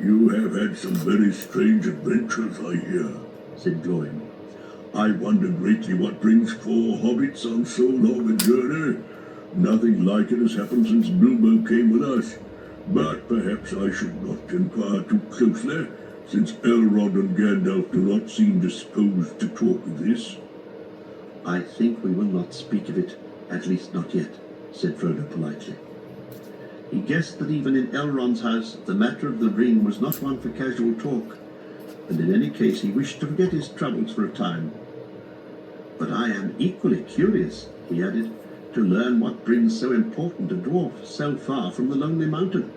"You have had some very strange adventures, I hear," said Gloin. "I wonder greatly what brings 4 hobbits on so long a journey. Nothing like it has happened since Bilbo came with us. But perhaps I should not inquire too closely, since Elrond and Gandalf do not seem disposed to talk of this." "I think we will not speak of it, at least not yet," said Frodo politely. He guessed that even in Elrond's house the matter of the ring was not one for casual talk, and in any case he wished to forget his troubles for a time. "But I am equally curious," he added, "to learn what brings so important a dwarf so far from the Lonely Mountain."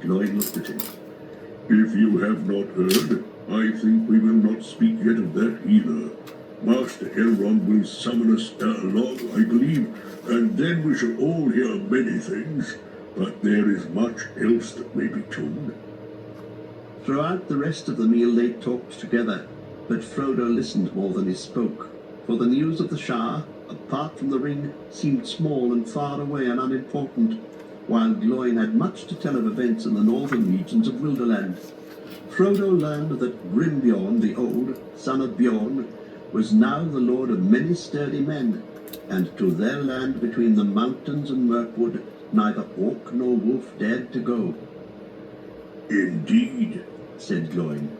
Gloin looked at him. "If you have not heard, I think we will not speak yet of that either. Master Elrond will summon us ere long, I believe, and then we shall all hear many things, but there is much else that may be told. Throughout the rest of the meal they talked together, but Frodo listened more than he spoke, for the news of the Shire, apart from the ring, seemed small and far away and unimportant, while Gloin had much to tell of events in the northern regions of Wilderland. Frodo learned that Grimbeorn the Old, son of Beorn, was now the lord of many sturdy men, and to their land between the mountains and Mirkwood neither orc nor wolf dared to go. Indeed, said Gloin.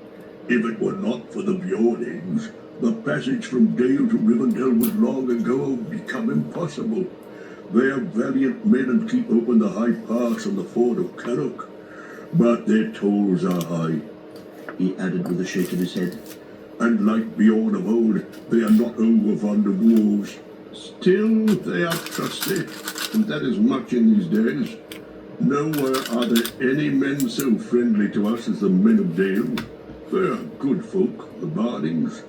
If it were not for the Beornings, the passage from Dale to Rivendell would long ago have become impossible. They are valiant men and keep open the high pass on the ford of Carrock, but their tolls are high, he added with a shake of his head. And like Beorn of old, they are not over fond of wolves. Still, they are trusty, and that is much in these days. Nowhere are there any men so friendly to us as the men of Dale. They are good folk, the Bardings.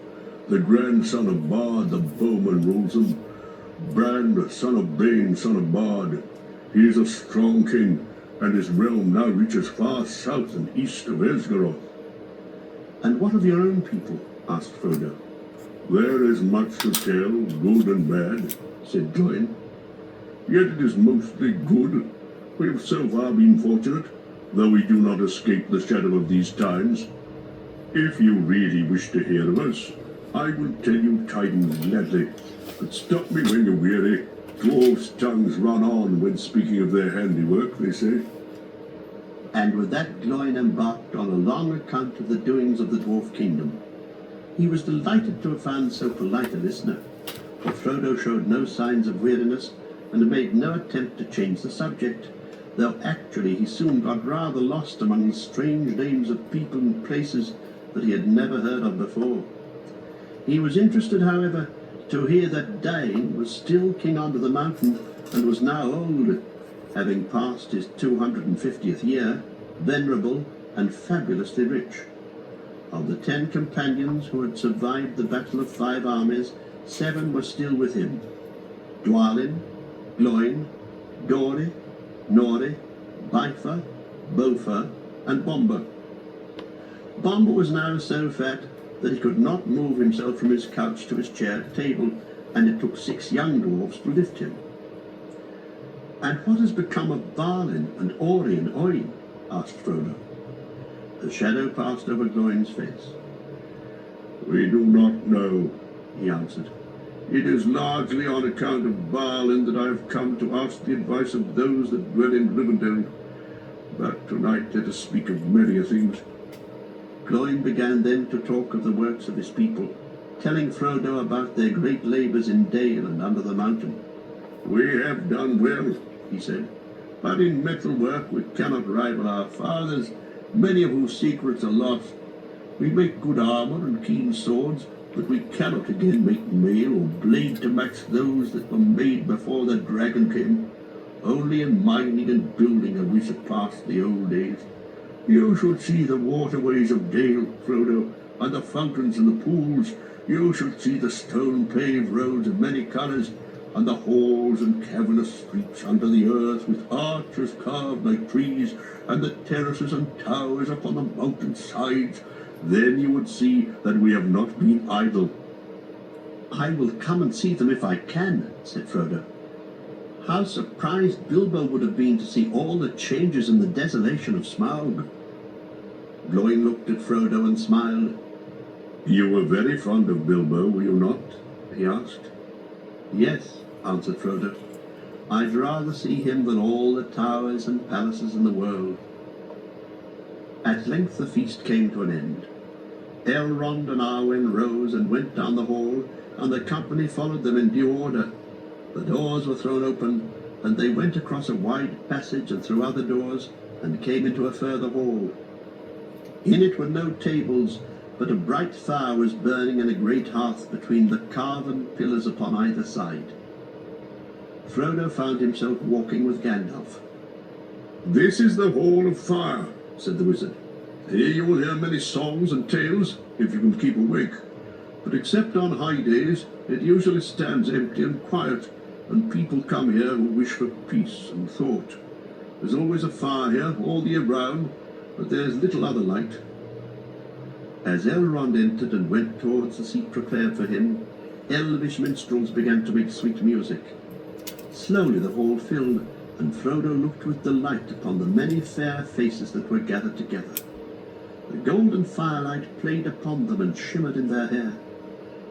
The grandson of Bard, the bowman, rules them. Brand, son of Bane, son of Bard. He is a strong king, and his realm now reaches far south and east of Esgaroth. And what of your own people? Asked Frodo. There is much to tell, good and bad, said Gloin. Yet it is mostly good. We have so far been fortunate, though we do not escape the shadow of these times. If you really wish to hear of us, I will tell you tidings gladly, but stop me when you're weary. Dwarfs' tongues run on when speaking of their handiwork, they say. And with that Gloin embarked on a long account of the doings of the Dwarf Kingdom. He was delighted to have found so polite a listener, for Frodo showed no signs of weariness and made no attempt to change the subject, though actually he soon got rather lost among the strange names of people and places that he had never heard of before. He was interested, however, to hear that Dain was still king under the mountain and was now old, having passed his 250th year, venerable and fabulously rich. Of the 10 companions who had survived the Battle of 5 Armies, 7 were still with him. Dwalin, Gloin, Dori, Nori, Bifur, Bofur, and Bombur. Bombur was now so fat that he could not move himself from his couch to his chair at table, and it took 6 young dwarfs to lift him. And what has become of Balin and Ori and Oin? Asked Frodo. The shadow passed over Gloin's face. We do not know, he answered. It is largely on account of Balin that I have come to ask the advice of those that dwell in Rivendell. But tonight let us speak of merrier things. Gloin began then to talk of the works of his people, telling Frodo about their great labours in Dale and under the mountain. We have done well, he said, but in metal work we cannot rival our fathers, many of whose secrets are lost. We make good armour and keen swords, but we cannot again make mail or blade to match those that were made before the dragon came. Only in mining and building have we surpassed the old days. You should see the waterways of Dale, Frodo, and the fountains and the pools. You should see the stone-paved roads of many colours, and the halls and cavernous streets under the earth with arches carved like trees, and the terraces and towers upon the mountain sides. Then you would see that we have not been idle. I will come and see them if I can, said Frodo. How surprised Bilbo would have been to see all the changes in the desolation of Smaug. Gloin looked at Frodo and smiled. You were very fond of Bilbo, were you not? He asked. Yes, answered Frodo. I'd rather see him than all the towers and palaces in the world. At length the feast came to an end. Elrond and Arwen rose and went down the hall, and the company followed them in due order. The doors were thrown open, and they went across a wide passage and through other doors, and came into a further hall. In it were no tables, but a bright fire was burning in a great hearth between the carven pillars upon either side. Frodo found himself walking with Gandalf. This is the Hall of Fire, said the wizard. Here you will hear many songs and tales, if you can keep awake. but except on high days, it usually stands empty and quiet, and people come here who wish for peace and thought. There's always a fire here all the year round, but there's little other light." As Elrond entered and went towards the seat prepared for him, elvish minstrels began to make sweet music. Slowly the hall filled, and Frodo looked with delight upon the many fair faces that were gathered together. The golden firelight played upon them and shimmered in their hair.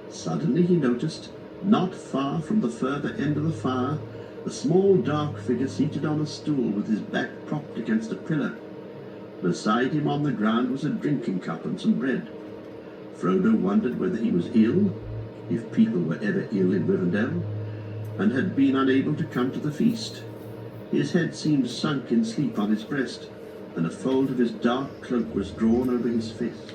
Suddenly he noticed, not far from the further end of the fire, a small dark figure seated on a stool with his back propped against a pillar. Beside him on the ground was a drinking cup and some bread. Frodo wondered whether he was ill, if people were ever ill in Rivendell, and had been unable to come to the feast. His head seemed sunk in sleep on his breast, and a fold of his dark cloak was drawn over his face.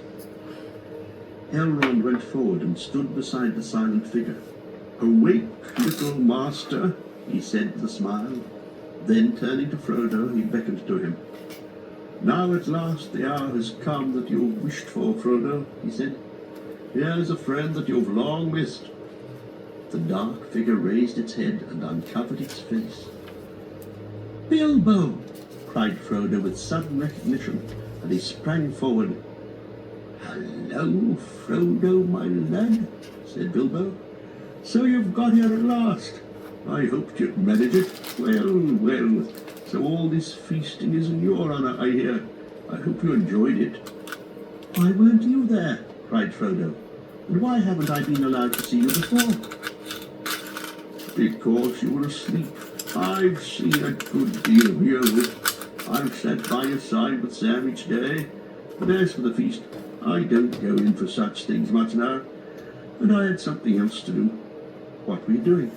Elrond went forward and stood beside the silent figure. "Awake, little master," he said with a smile. Then, turning to Frodo, he beckoned to him. "Now at last the hour has come that you've wished for, Frodo," he said. "Here's a friend that you've long missed." The dark figure raised its head and uncovered its face. "Bilbo!" cried Frodo with sudden recognition, and he sprang forward. "Hello, Frodo, my lad," said Bilbo. "So you've got here at last. I hoped you'd manage it. Well, well, so all this feasting is in your honour, I hear. I hope you enjoyed it." "Why weren't you there?" cried Frodo. "And why haven't I been allowed to see you before?" "Because you were asleep. I've seen a good deal of you. I've sat by your side with Sam each day. But as for the feast, I don't go in for such things much now. And I had something else to do." "What were you doing?"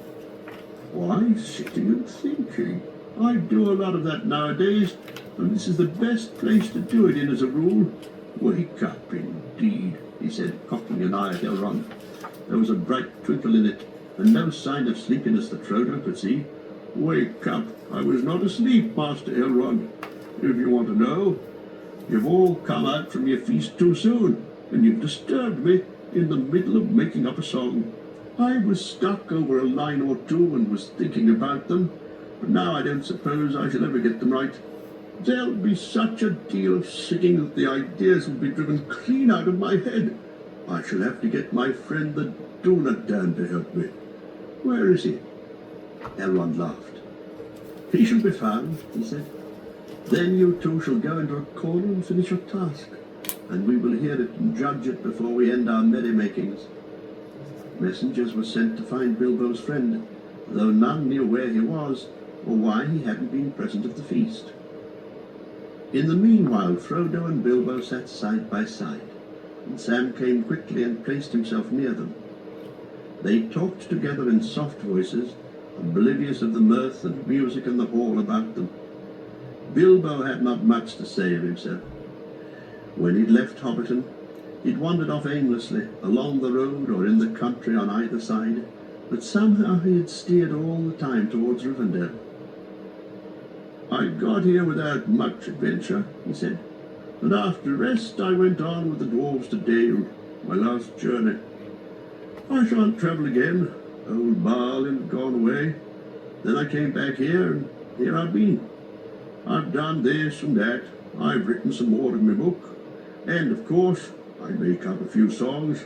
"Why, sitting and thinking. I do a lot of that nowadays, and this is the best place to do it in as a rule." "Wake up, indeed," he said, cocking an eye at Elrond. There was a bright twinkle in it, and no sign of sleepiness that Frodo could see. "Wake up. I was not asleep, Master Elrond. If you want to know, you've all come out from your feast too soon, and you've disturbed me in the middle of making up a song. I was stuck over a line or two and was thinking about them, but now I don't suppose I shall ever get them right. There'll be such a deal of singing that the ideas will be driven clean out of my head. I shall have to get my friend the Dunedain to help me. Where is he?" Elrond laughed. "He shall be found," he said. "Then you two shall go into a corner and finish your task, and we will hear it and judge it before we end our merrymakings." Messengers were sent to find Bilbo's friend, though none knew where he was or why he hadn't been present at the feast. In the meanwhile, Frodo and Bilbo sat side by side, and Sam came quickly and placed himself near them. They talked together in soft voices, oblivious of the mirth and music in the hall about them. Bilbo had not much to say of himself. When he'd left Hobbiton, he'd wandered off aimlessly, along the road or in the country on either side, but somehow he had steered all the time towards Rivendell. "I got here without much adventure," he said, "and after rest I went on with the dwarves to Dale, my last journey. I shan't travel again. Old Balin had gone away. Then I came back here, and here I've been. I've done this and that. I've written some more in my book. And, of course, I make up a few songs.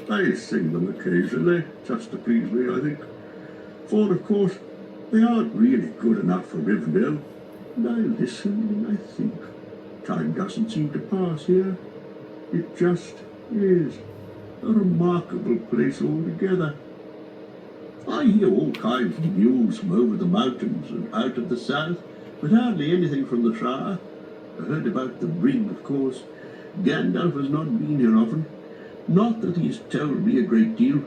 I sing them occasionally, just to please me, I think. For, of course, they aren't really good enough for Rivendell. And I listen and I think. Time doesn't seem to pass here. It just is a remarkable place altogether. I hear all kinds of news from over the mountains and out of the south, but hardly anything from the Shire. I heard about the Ring, of course. Gandalf has not been here often. Not that he's told me a great deal.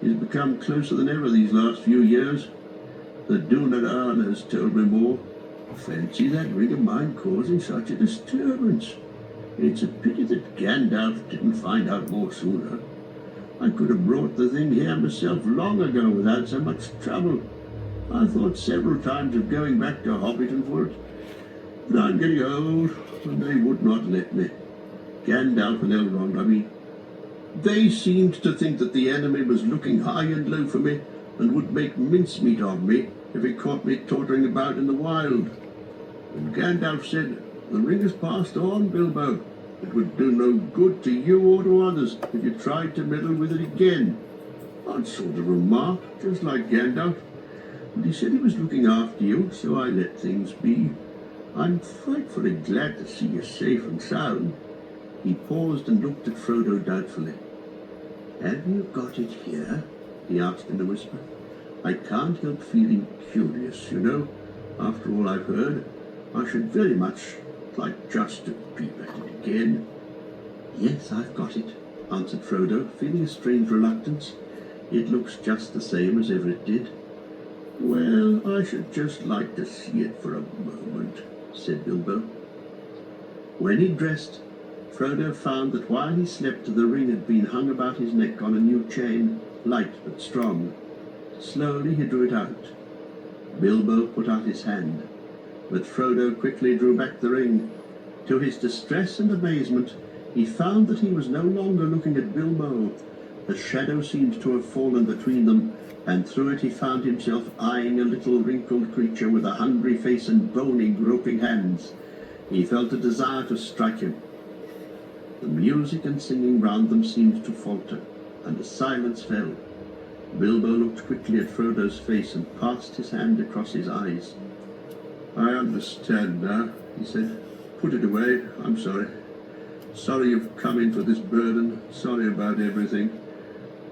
He's become closer than ever these last few years. The Dunedain has told me more. Fancy that ring of mine causing such a disturbance. It's a pity that Gandalf didn't find out more sooner. I could have brought the thing here myself long ago without so much trouble. I thought several times of going back to Hobbiton for it, but I'm getting old, and they would not let me. Gandalf and Elrond, I mean. They seemed to think that the enemy was looking high and low for me, and would make mincemeat of me if he caught me tottering about in the wild. And Gandalf said, "The ring is passed on, Bilbo. It would do no good to you or to others if you tried to meddle with it again." Odd sort of remark, just like Gandalf. But he said he was looking after you, so I let things be. I'm frightfully glad to see you safe and sound. He paused and looked at Frodo doubtfully. "Have you got it here?" he asked in a whisper. "I can't help feeling curious, you know. After all I've heard, I should very much like just to peep at it again." "Yes, I've got it," answered Frodo, feeling a strange reluctance. "It looks just the same as ever it did." "Well, I should just like to see it for a moment," said Bilbo. When he dressed, Frodo found that while he slept the ring had been hung about his neck on a new chain, light but strong. Slowly he drew it out. Bilbo put out his hand, but Frodo quickly drew back the ring. To his distress and amazement, he found that he was no longer looking at Bilbo. A shadow seemed to have fallen between them, and through it he found himself eyeing a little wrinkled creature with a hungry face and bony, groping hands. He felt a desire to strike him. The music and singing round them seemed to falter, and a silence fell. Bilbo looked quickly at Frodo's face and passed his hand across his eyes. "I understand now," he said. "Put it away. I'm sorry. Sorry you've come in for this burden. Sorry about everything.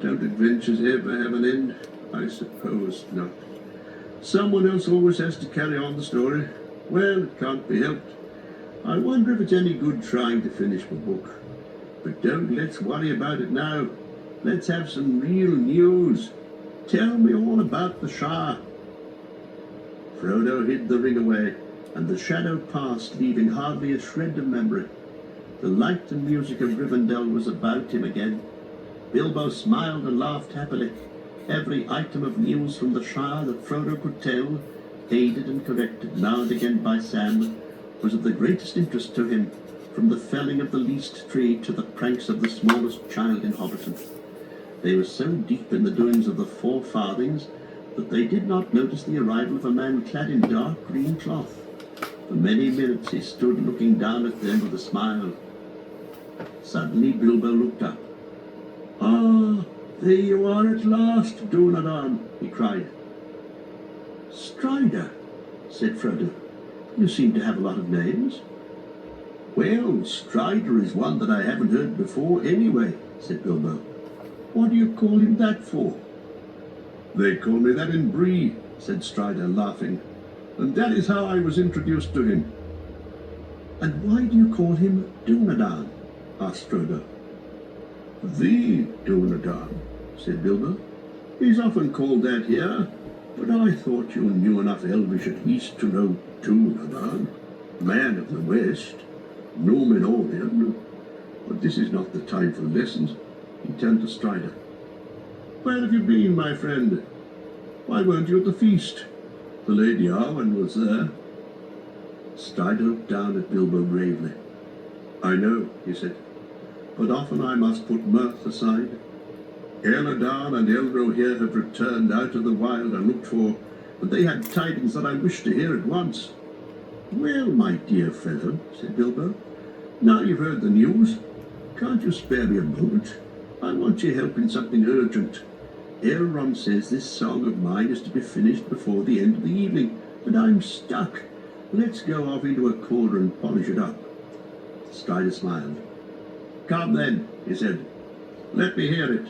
Don't adventures ever have an end? I suppose not. Someone else always has to carry on the story. Well, it can't be helped. I wonder if it's any good trying to finish the book. But don't let's worry about it now. Let's have some real news. Tell me all about the Shire." Frodo hid the ring away, and the shadow passed, leaving hardly a shred of memory. The light and music of Rivendell was about him again. Bilbo smiled and laughed happily. Every item of news from the Shire that Frodo could tell, aided and corrected now and again by Sam, was of the greatest interest to him, from the felling of the least tree to the pranks of the smallest child in Hobbiton. They were so deep in the doings of the Four Farthings that they did not notice the arrival of a man clad in dark green cloth. For many minutes he stood looking down at them with a smile. Suddenly Bilbo looked up. "Ah, there you are at last, Dunedain," he cried. "Strider," said Frodo. "You seem to have a lot of names." "Well, Strider is one that I haven't heard before anyway," said Bilbo. "What do you call him that for?" "They call me that in Bree," said Strider, laughing, "and that is how I was introduced to him." "And why do you call him Dunedain?" asked Frodo. "The Dunedain," said Bilbo. "He's often called that here, but I thought you knew enough Elvish at least to know Dunedain, man of the West, Númenórean. But this is not the time for lessons." He turned to Strider. "Where have you been, my friend? Why weren't you at the feast? The Lady Arwen was there." Strider looked down at Bilbo gravely. "I know," he said, "but often I must put mirth aside. Elladan and Elro here have returned out of the wild unlooked for, and they had tidings that I wished to hear at once." "Well, my dear fellow," said Bilbo, "now you've heard the news, can't you spare me a moment? I want your help in something urgent. Elrond says this song of mine is to be finished before the end of the evening, and I'm stuck. Let's go off into a corner and polish it up." Strider smiled. "Come then," he said. "Let me hear it."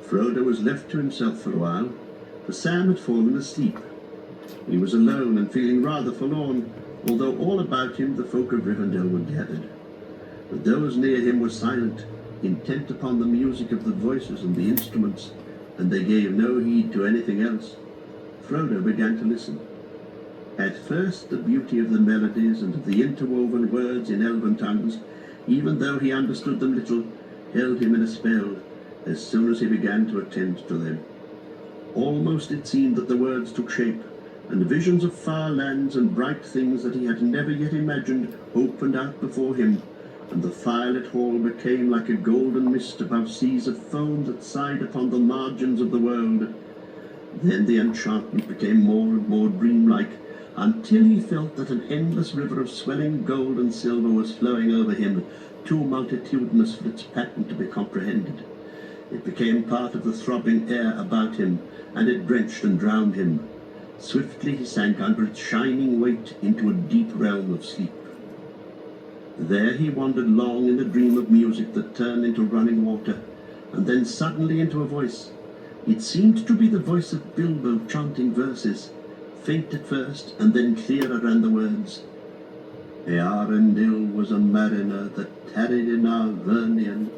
Frodo was left to himself for a while, for Sam had fallen asleep. He was alone and feeling rather forlorn, although all about him the folk of Rivendell were gathered. But those near him were silent, intent upon the music of the voices and the instruments, and they gave no heed to anything else. Frodo began to listen. At first the beauty of the melodies and of the interwoven words in elven tongues, even though he understood them little, held him in a spell as soon as he began to attend to them. Almost it seemed that the words took shape, and visions of far lands and bright things that he had never yet imagined opened out before him, and the firelit hall became like a golden mist above seas of foam that sighed upon the margins of the world. Then the enchantment became more and more dreamlike, until he felt that an endless river of swelling gold and silver was flowing over him, too multitudinous for its pattern to be comprehended. It became part of the throbbing air about him, and it drenched and drowned him. Swiftly he sank under its shining weight into a deep realm of sleep. There he wandered long in a dream of music that turned into running water, and then suddenly into a voice. It seemed to be the voice of Bilbo chanting verses, faint at first, and then clearer ran the words. Earendil was a mariner that tarried in Arvernian.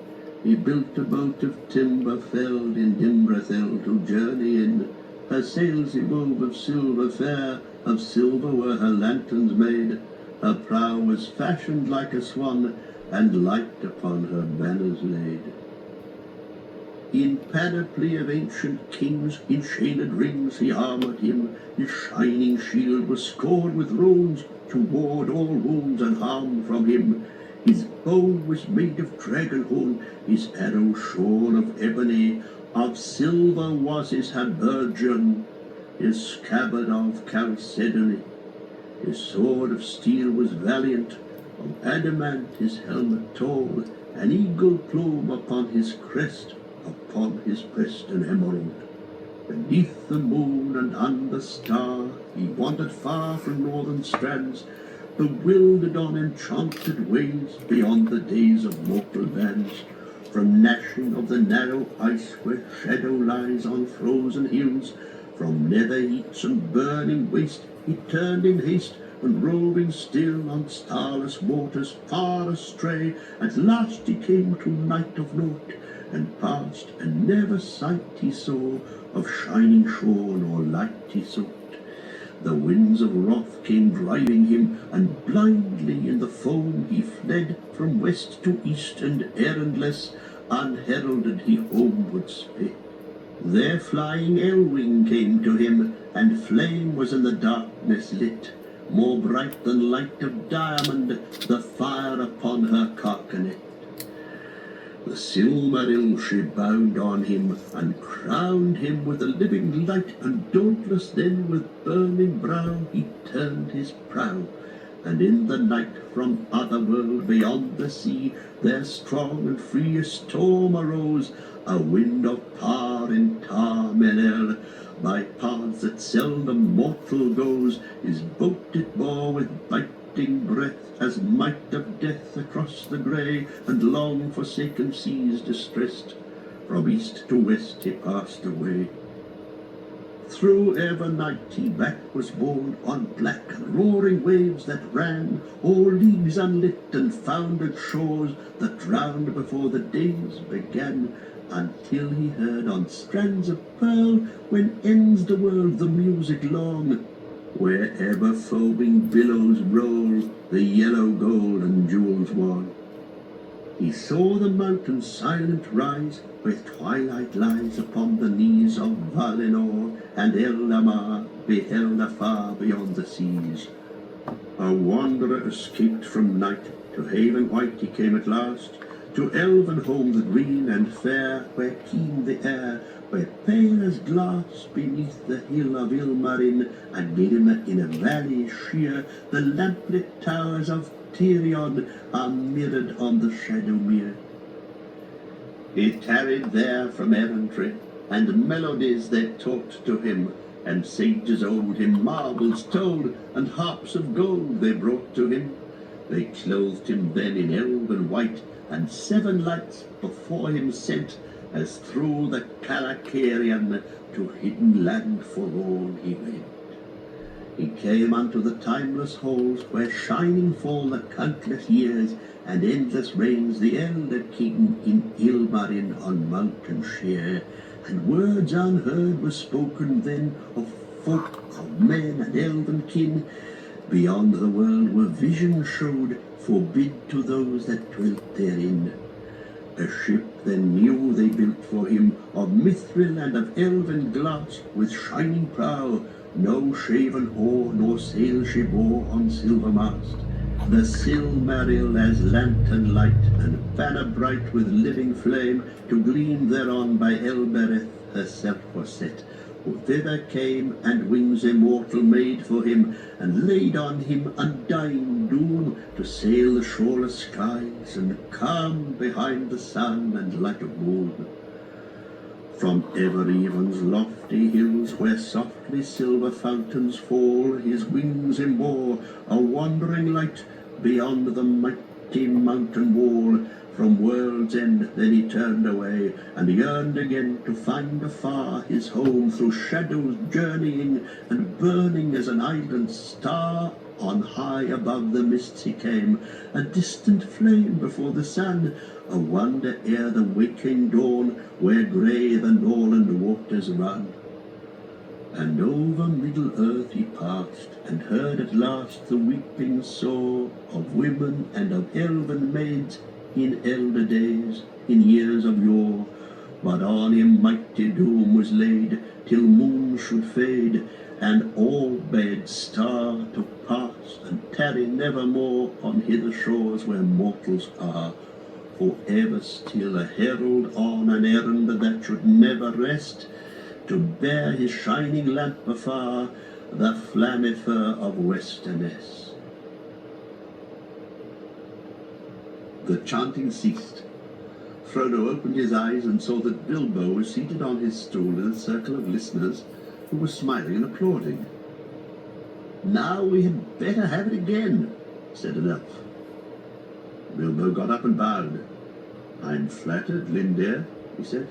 He built a boat of timber felled in Imbrathel to journey in. Her sails he wove of silver fair, of silver were her lanterns made. Her prow was fashioned like a swan, and light upon her banners laid. In panoply of ancient kings, in chained rings he armoured him. His shining shield was scored with runes, to ward all wounds and harm from him. His bow was made of dragon horn, his arrow shorn of ebony. Of silver was his habergeon, his scabbard of chalcedony. His sword of steel was valiant, of adamant his helmet tall, an eagle plume upon his crest, upon his breast an emerald. Beneath the moon and under star he wandered far from northern strands, bewildered on enchanted ways beyond the days of mortal lands. From gnashing of the narrow ice where shadow lies on frozen hills, from nether heats and burning waste he turned in haste, and roving still on starless waters far astray, at last he came to night of naught, and passed, and never sight he saw of shining shore nor light he sought. The winds of wrath came driving him, and blindly in the foam he fled from west to east, and errandless, unheralded he homeward sped. There flying Elwing came to him, and flame was in the darkness lit, more bright than light of diamond, the fire upon her carcanet. The Silmaril she bound on him, and crowned him with a living light, and dauntless then with burning brow he turned his prow, and in the night from other world beyond the sea there strong and free a storm arose, a wind of power in Tar Menel. By paths that seldom mortal goes, his boat it bore with biting breath, as might of death across the grey and long forsaken seas distressed. From east to west he passed away. Through ever night he back was borne on black and roaring waves that ran o'er leagues unlit and foundered shores that drowned before the days began, until he heard on strands of pearl, when ends the world, the music long, wherever foaming billows roll, the yellow gold and jewels won. He saw the mountain silent rise, where twilight lies upon the knees of Valinor, and Eldamar beheld afar beyond the seas. A wanderer escaped from night, to haven white he came at last, to elven home the green and fair, where keen the air, where pale as glass beneath the hill of Ilmarin, and dim in a valley sheer, the lamplit towers of Tirion are mirrored on the shadow mere. He tarried there from errantry, and melodies they taught to him, and sages old him marvels told, and harps of gold they brought to him. They clothed him then in elven white, and 7 lights before him sent, as through the Calacarian to hidden land forlorn he went. He came unto the timeless halls, where shining fall the countless years, and endless reigns the elder king in Ilmarin on mountain sheer. And words unheard were spoken then of folk, of men and elven kin. Beyond the world were visions showed, forbid to those that dwelt therein. A ship then new they built for him, of mithril and of elven glass, with shining prow, no shaven oar nor sail she bore on silver mast. The Silmaril as lantern light, and banner bright with living flame, to gleam thereon by Elbereth herself was set, who thither came, and wings immortal made for him, and laid on him undying doom, to sail the shoreless skies, and calm behind the sun and light of moon. From Evereven's lofty hills, where softly silver fountains fall, his wings embore a wandering light beyond the mighty mountain wall. From world's end then he turned away, and yearned again to find afar his home, through shadows journeying, and burning as an island star. On high above the mists he came, a distant flame before the sun, a wonder ere the waking dawn, where grey the Norland waters run. And over middle earth he passed, and heard at last the weeping soar of women and of elven maids, in elder days, in years of yore. But on him mighty doom was laid, till moon should fade, and all bade star to pass, and tarry nevermore on hither shores where mortals are. For ever still a herald on an errand that should never rest, to bear his shining lamp afar, the Flammifer of Westerness. The chanting ceased. Frodo opened his eyes and saw that Bilbo was seated on his stool in a circle of listeners who were smiling and applauding. "Now we had better have it again," said an elf. Bilbo got up and bowed. "I'm flattered, Lindir," he said,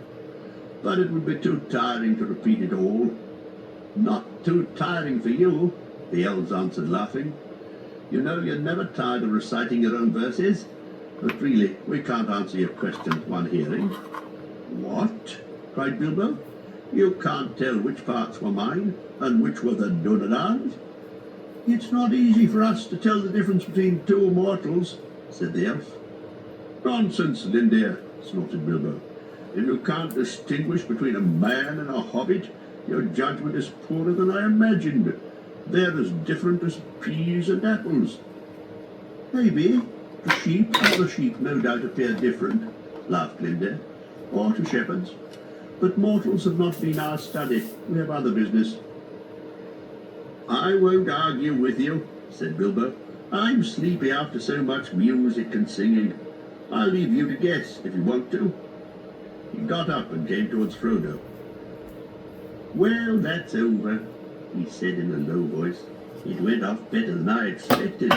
"but it would be too tiring to repeat it all." "Not too tiring for you," the elves answered, laughing. "You know you're never tired of reciting your own verses. But really, we can't answer your question at one hearing." "What?" cried Bilbo. "You can't tell which parts were mine, and which were the Dunedain's?" "It's not easy for us to tell the difference between two mortals," said the elf. "Nonsense, Lindir," snorted Bilbo. "If you can't distinguish between a man and a hobbit, your judgment is poorer than I imagined. They're as different as peas and apples." "Maybe. To sheep, other sheep no doubt appear different," laughed Lindir, "or to shepherds. But mortals have not been our study. We have other business." "I won't argue with you," said Bilbo. "I'm sleepy after so much music and singing. I'll leave you to guess, if you want to." He got up and came towards Frodo. "Well, that's over," he said in a low voice. "It went off better than I expected.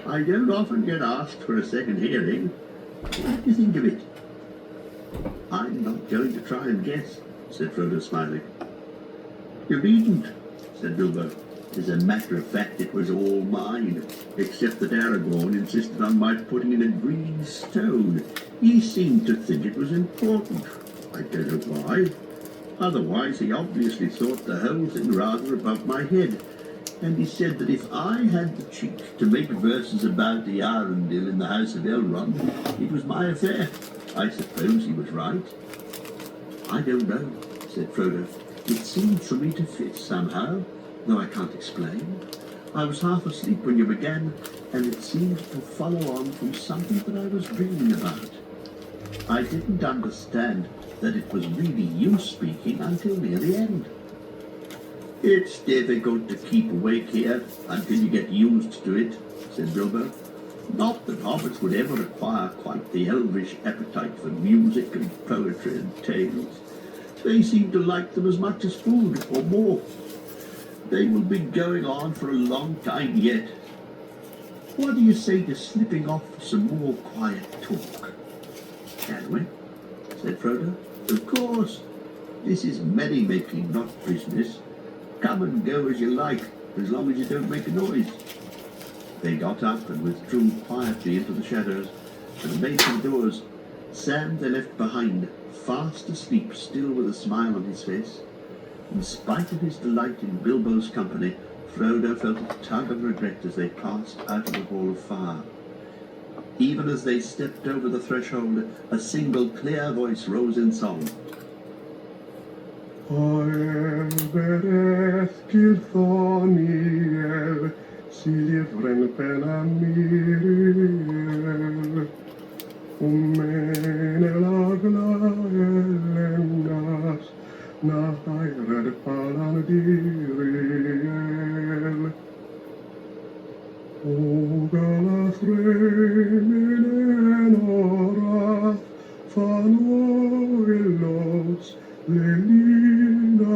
I don't often get asked for a second hearing. What do you think of it?" "I'm not going to try and guess," said Frodo, smiling. "You needn't," said Bilbo. "As a matter of fact, it was all mine, except that Aragorn insisted on my putting in a green stone. He seemed to think it was important. I don't know why. Otherwise, he obviously thought the whole thing rather above my head. And he said that if I had the cheek to make verses about the Arundel in the House of Elrond, it was my affair. I suppose he was right." "I don't know," said Frodo. "It seemed for me to fit somehow, though I can't explain. I was half asleep when you began, and it seemed to follow on from something that I was dreaming about. I didn't understand that it was really you speaking until near the end." "It's difficult to keep awake here until you get used to it," said Bilbo. "Not that hobbits would ever acquire quite the elvish appetite for music and poetry and tales. They seem to like them as much as food, or more. They will be going on for a long time yet. What do you say to slipping off for some more quiet talk?" "Can we?" said Frodo. "Of course. This is merrymaking, not business. Come and go as you like, as long as you don't make a noise." They got up and withdrew quietly into the shadows, and made for the doors. Sam they left behind, fast asleep, still with a smile on his face. In spite of his delight in Bilbo's company, Frodo felt a tug of regret as they passed out of the Hall of Fire. Even as they stepped over the threshold, a single clear voice rose in song. Elbereth til Thoniel, si lievren penan miriel, mene la glaendas, na haired palan diriel. O galas reminen orath, fan oilos, lelinathon,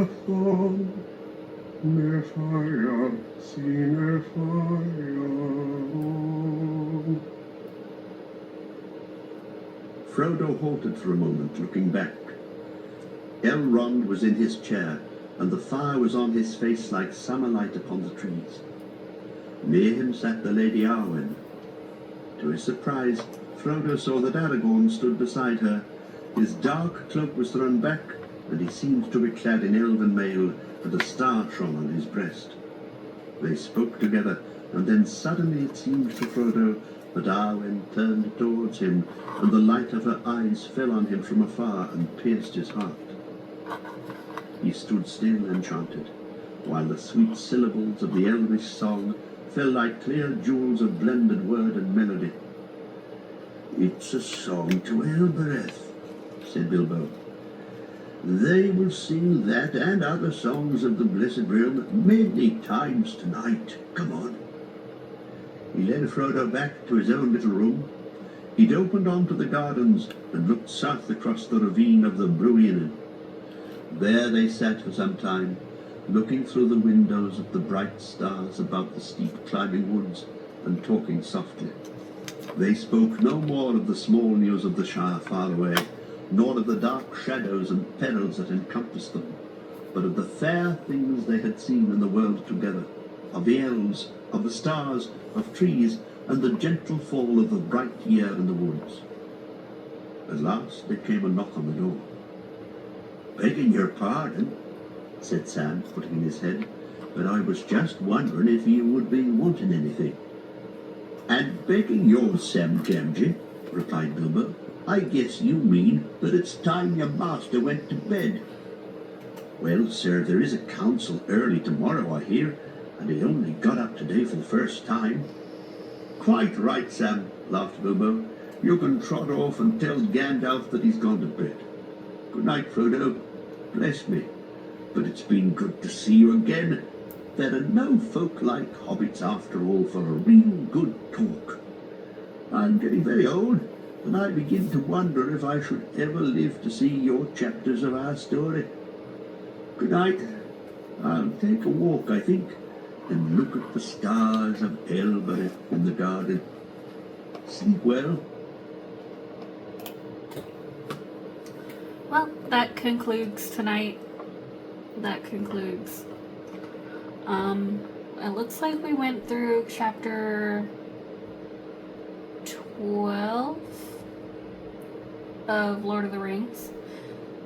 me fire, si me fire. Frodo halted for a moment, looking back. Elrond was in his chair, and the fire was on his face like summer light upon the trees. Near him sat the Lady Arwen. To his surprise, Frodo saw that Aragorn stood beside her. His dark cloak was thrown back, and he seemed to be clad in elven mail, and a star shone on his breast. They spoke together, and then suddenly it seemed to Frodo that Arwen turned towards him, and the light of her eyes fell on him from afar and pierced his heart. He stood still enchanted, while the sweet syllables of the elvish song fell like clear jewels of blended word and melody. "It's a song to Elbereth," said Bilbo. "They will sing that and other songs of the Blessed Realm many times tonight. Come on." He led Frodo back to his own little room. It opened onto the gardens and looked south across the ravine of the Bruinen. There they sat for some time, looking through the windows at the bright stars above the steep climbing woods, and talking softly. They spoke no more of the small news of the Shire far away, nor of the dark shadows and perils that encompassed them, but of the fair things they had seen in the world together, of the elves, of the stars, of trees, and the gentle fall of the bright year in the woods. At last there came a knock on the door. "Begging your pardon," said Sam, putting in his head, "but I was just wondering if you would be wanting anything." "And begging yours, Sam Gamgee," replied Bilbo, "I guess you mean that it's time your master went to bed." "Well, sir, there is a council early tomorrow, I hear, and he only got up today for the first time." "Quite right, Sam," laughed Bilbo. "You can trot off and tell Gandalf that he's gone to bed. Good night, Frodo. Bless me, but it's been good to see you again. There are no folk like hobbits after all for a real good talk. I'm getting very old, and I begin to wonder if I should ever live to see your chapters of our story. Good night. I'll take a walk, I think, and look at the stars of Elbereth in the garden. Sleep well." Well, that concludes tonight. That concludes. It looks like we went through chapter 12 of Lord of the Rings,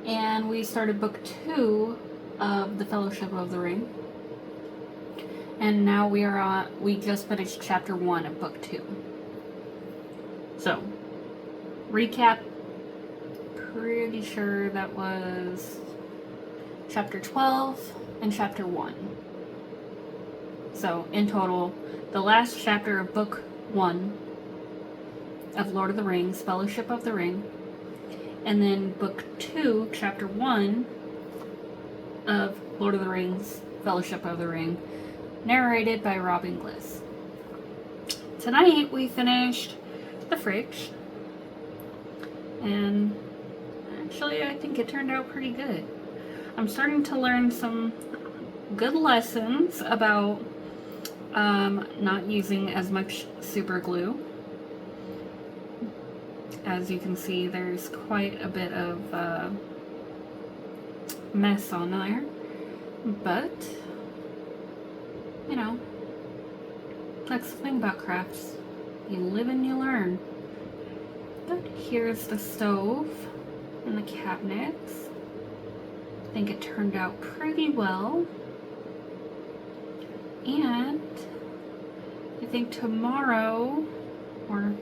and we started book 2 of the Fellowship of the Ring, and now we just finished chapter 1 of book 2. So, recap, pretty sure that was chapter 12 and chapter 1. So, in total, the last chapter of book 1 of Lord of the Rings, Fellowship of the Ring, and then book 2, chapter 1 of Lord of the Rings, Fellowship of the Ring, narrated by Rob Inglis. Tonight we finished The Fridge, and actually I think it turned out pretty good. I'm starting to learn some good lessons about not using as much super glue. As you can see, there's quite a bit of mess on there, but you know, that's the thing about crafts. You live and you learn. But here's the stove and the cabinets. I think it turned out pretty well. And I think tomorrow, or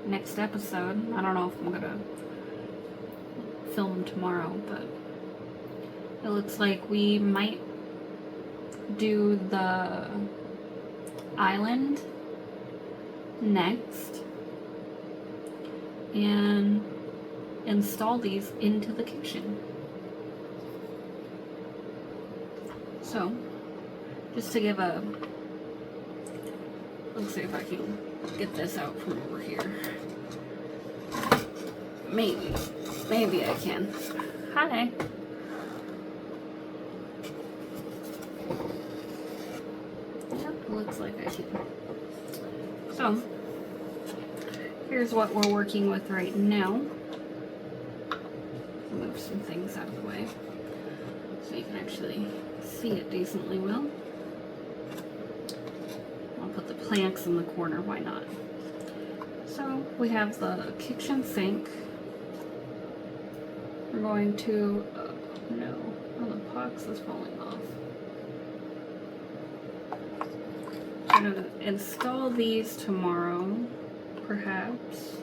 next episode, I don't know if I'm gonna film tomorrow, but it looks like we might do the island next and install these into the kitchen. So, just to give a, let's see if I can get this out from over here. Maybe I can. Hi. Yep, looks like I can. So, here's what we're working with right now. Move some things out of the way so you can actually see it decently well. I'll put the planks in the corner, why not? So we have the kitchen sink. We're going to, no, oh, the box is falling off. I'm going to install these tomorrow, perhaps.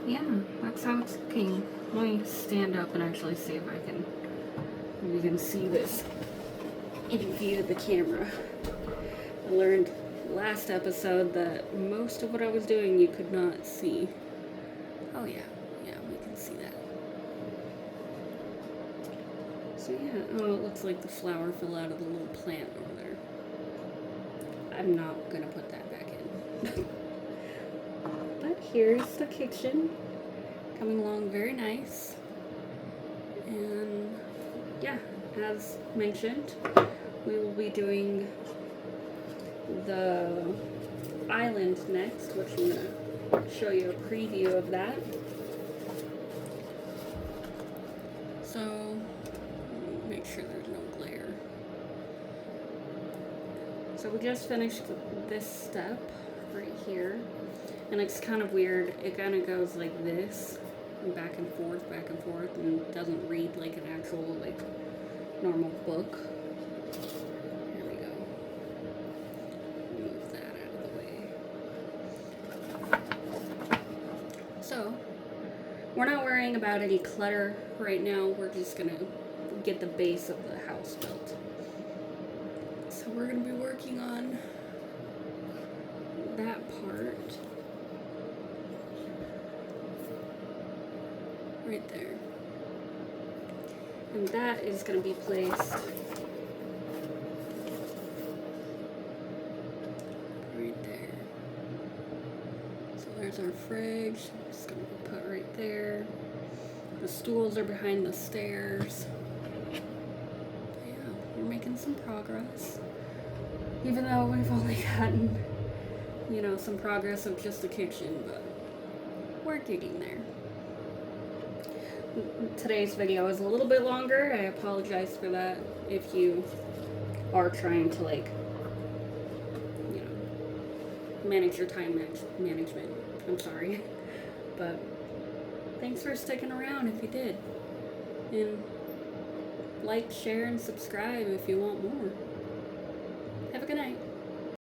Yeah, that's how it's looking. Let me stand up and actually see if I can, maybe you can see this in view of the camera. I learned last episode that most of what I was doing you could not see. Oh yeah, we can see that. So yeah, oh, it looks like the flower fell out of the little plant over there. I'm not gonna put that back in. But here's the kitchen, coming along very nice. And yeah, as mentioned, we will be doing the island next, which I'm going to show you a preview of that. So, make sure there's no glare. So we just finished this step right here, and it's kind of weird. It kind of goes like this, back and forth, and doesn't read like an actual, like, normal book. Here we go. Move that out of the way. So, we're not worrying about any clutter right now. We're just gonna get the base of the house built. So we're gonna be working on that part right there. And that is going to be placed right there. So there's our fridge. It's going to be put right there. The stools are behind the stairs. But yeah, we're making some progress. Even though we've only gotten, you know, some progress of just the kitchen, but we're getting there. Today's video is a little bit longer. I apologize for that if you are trying to, like, you know, manage your time management. I'm sorry. But thanks for sticking around if you did. And like, share, and subscribe if you want more.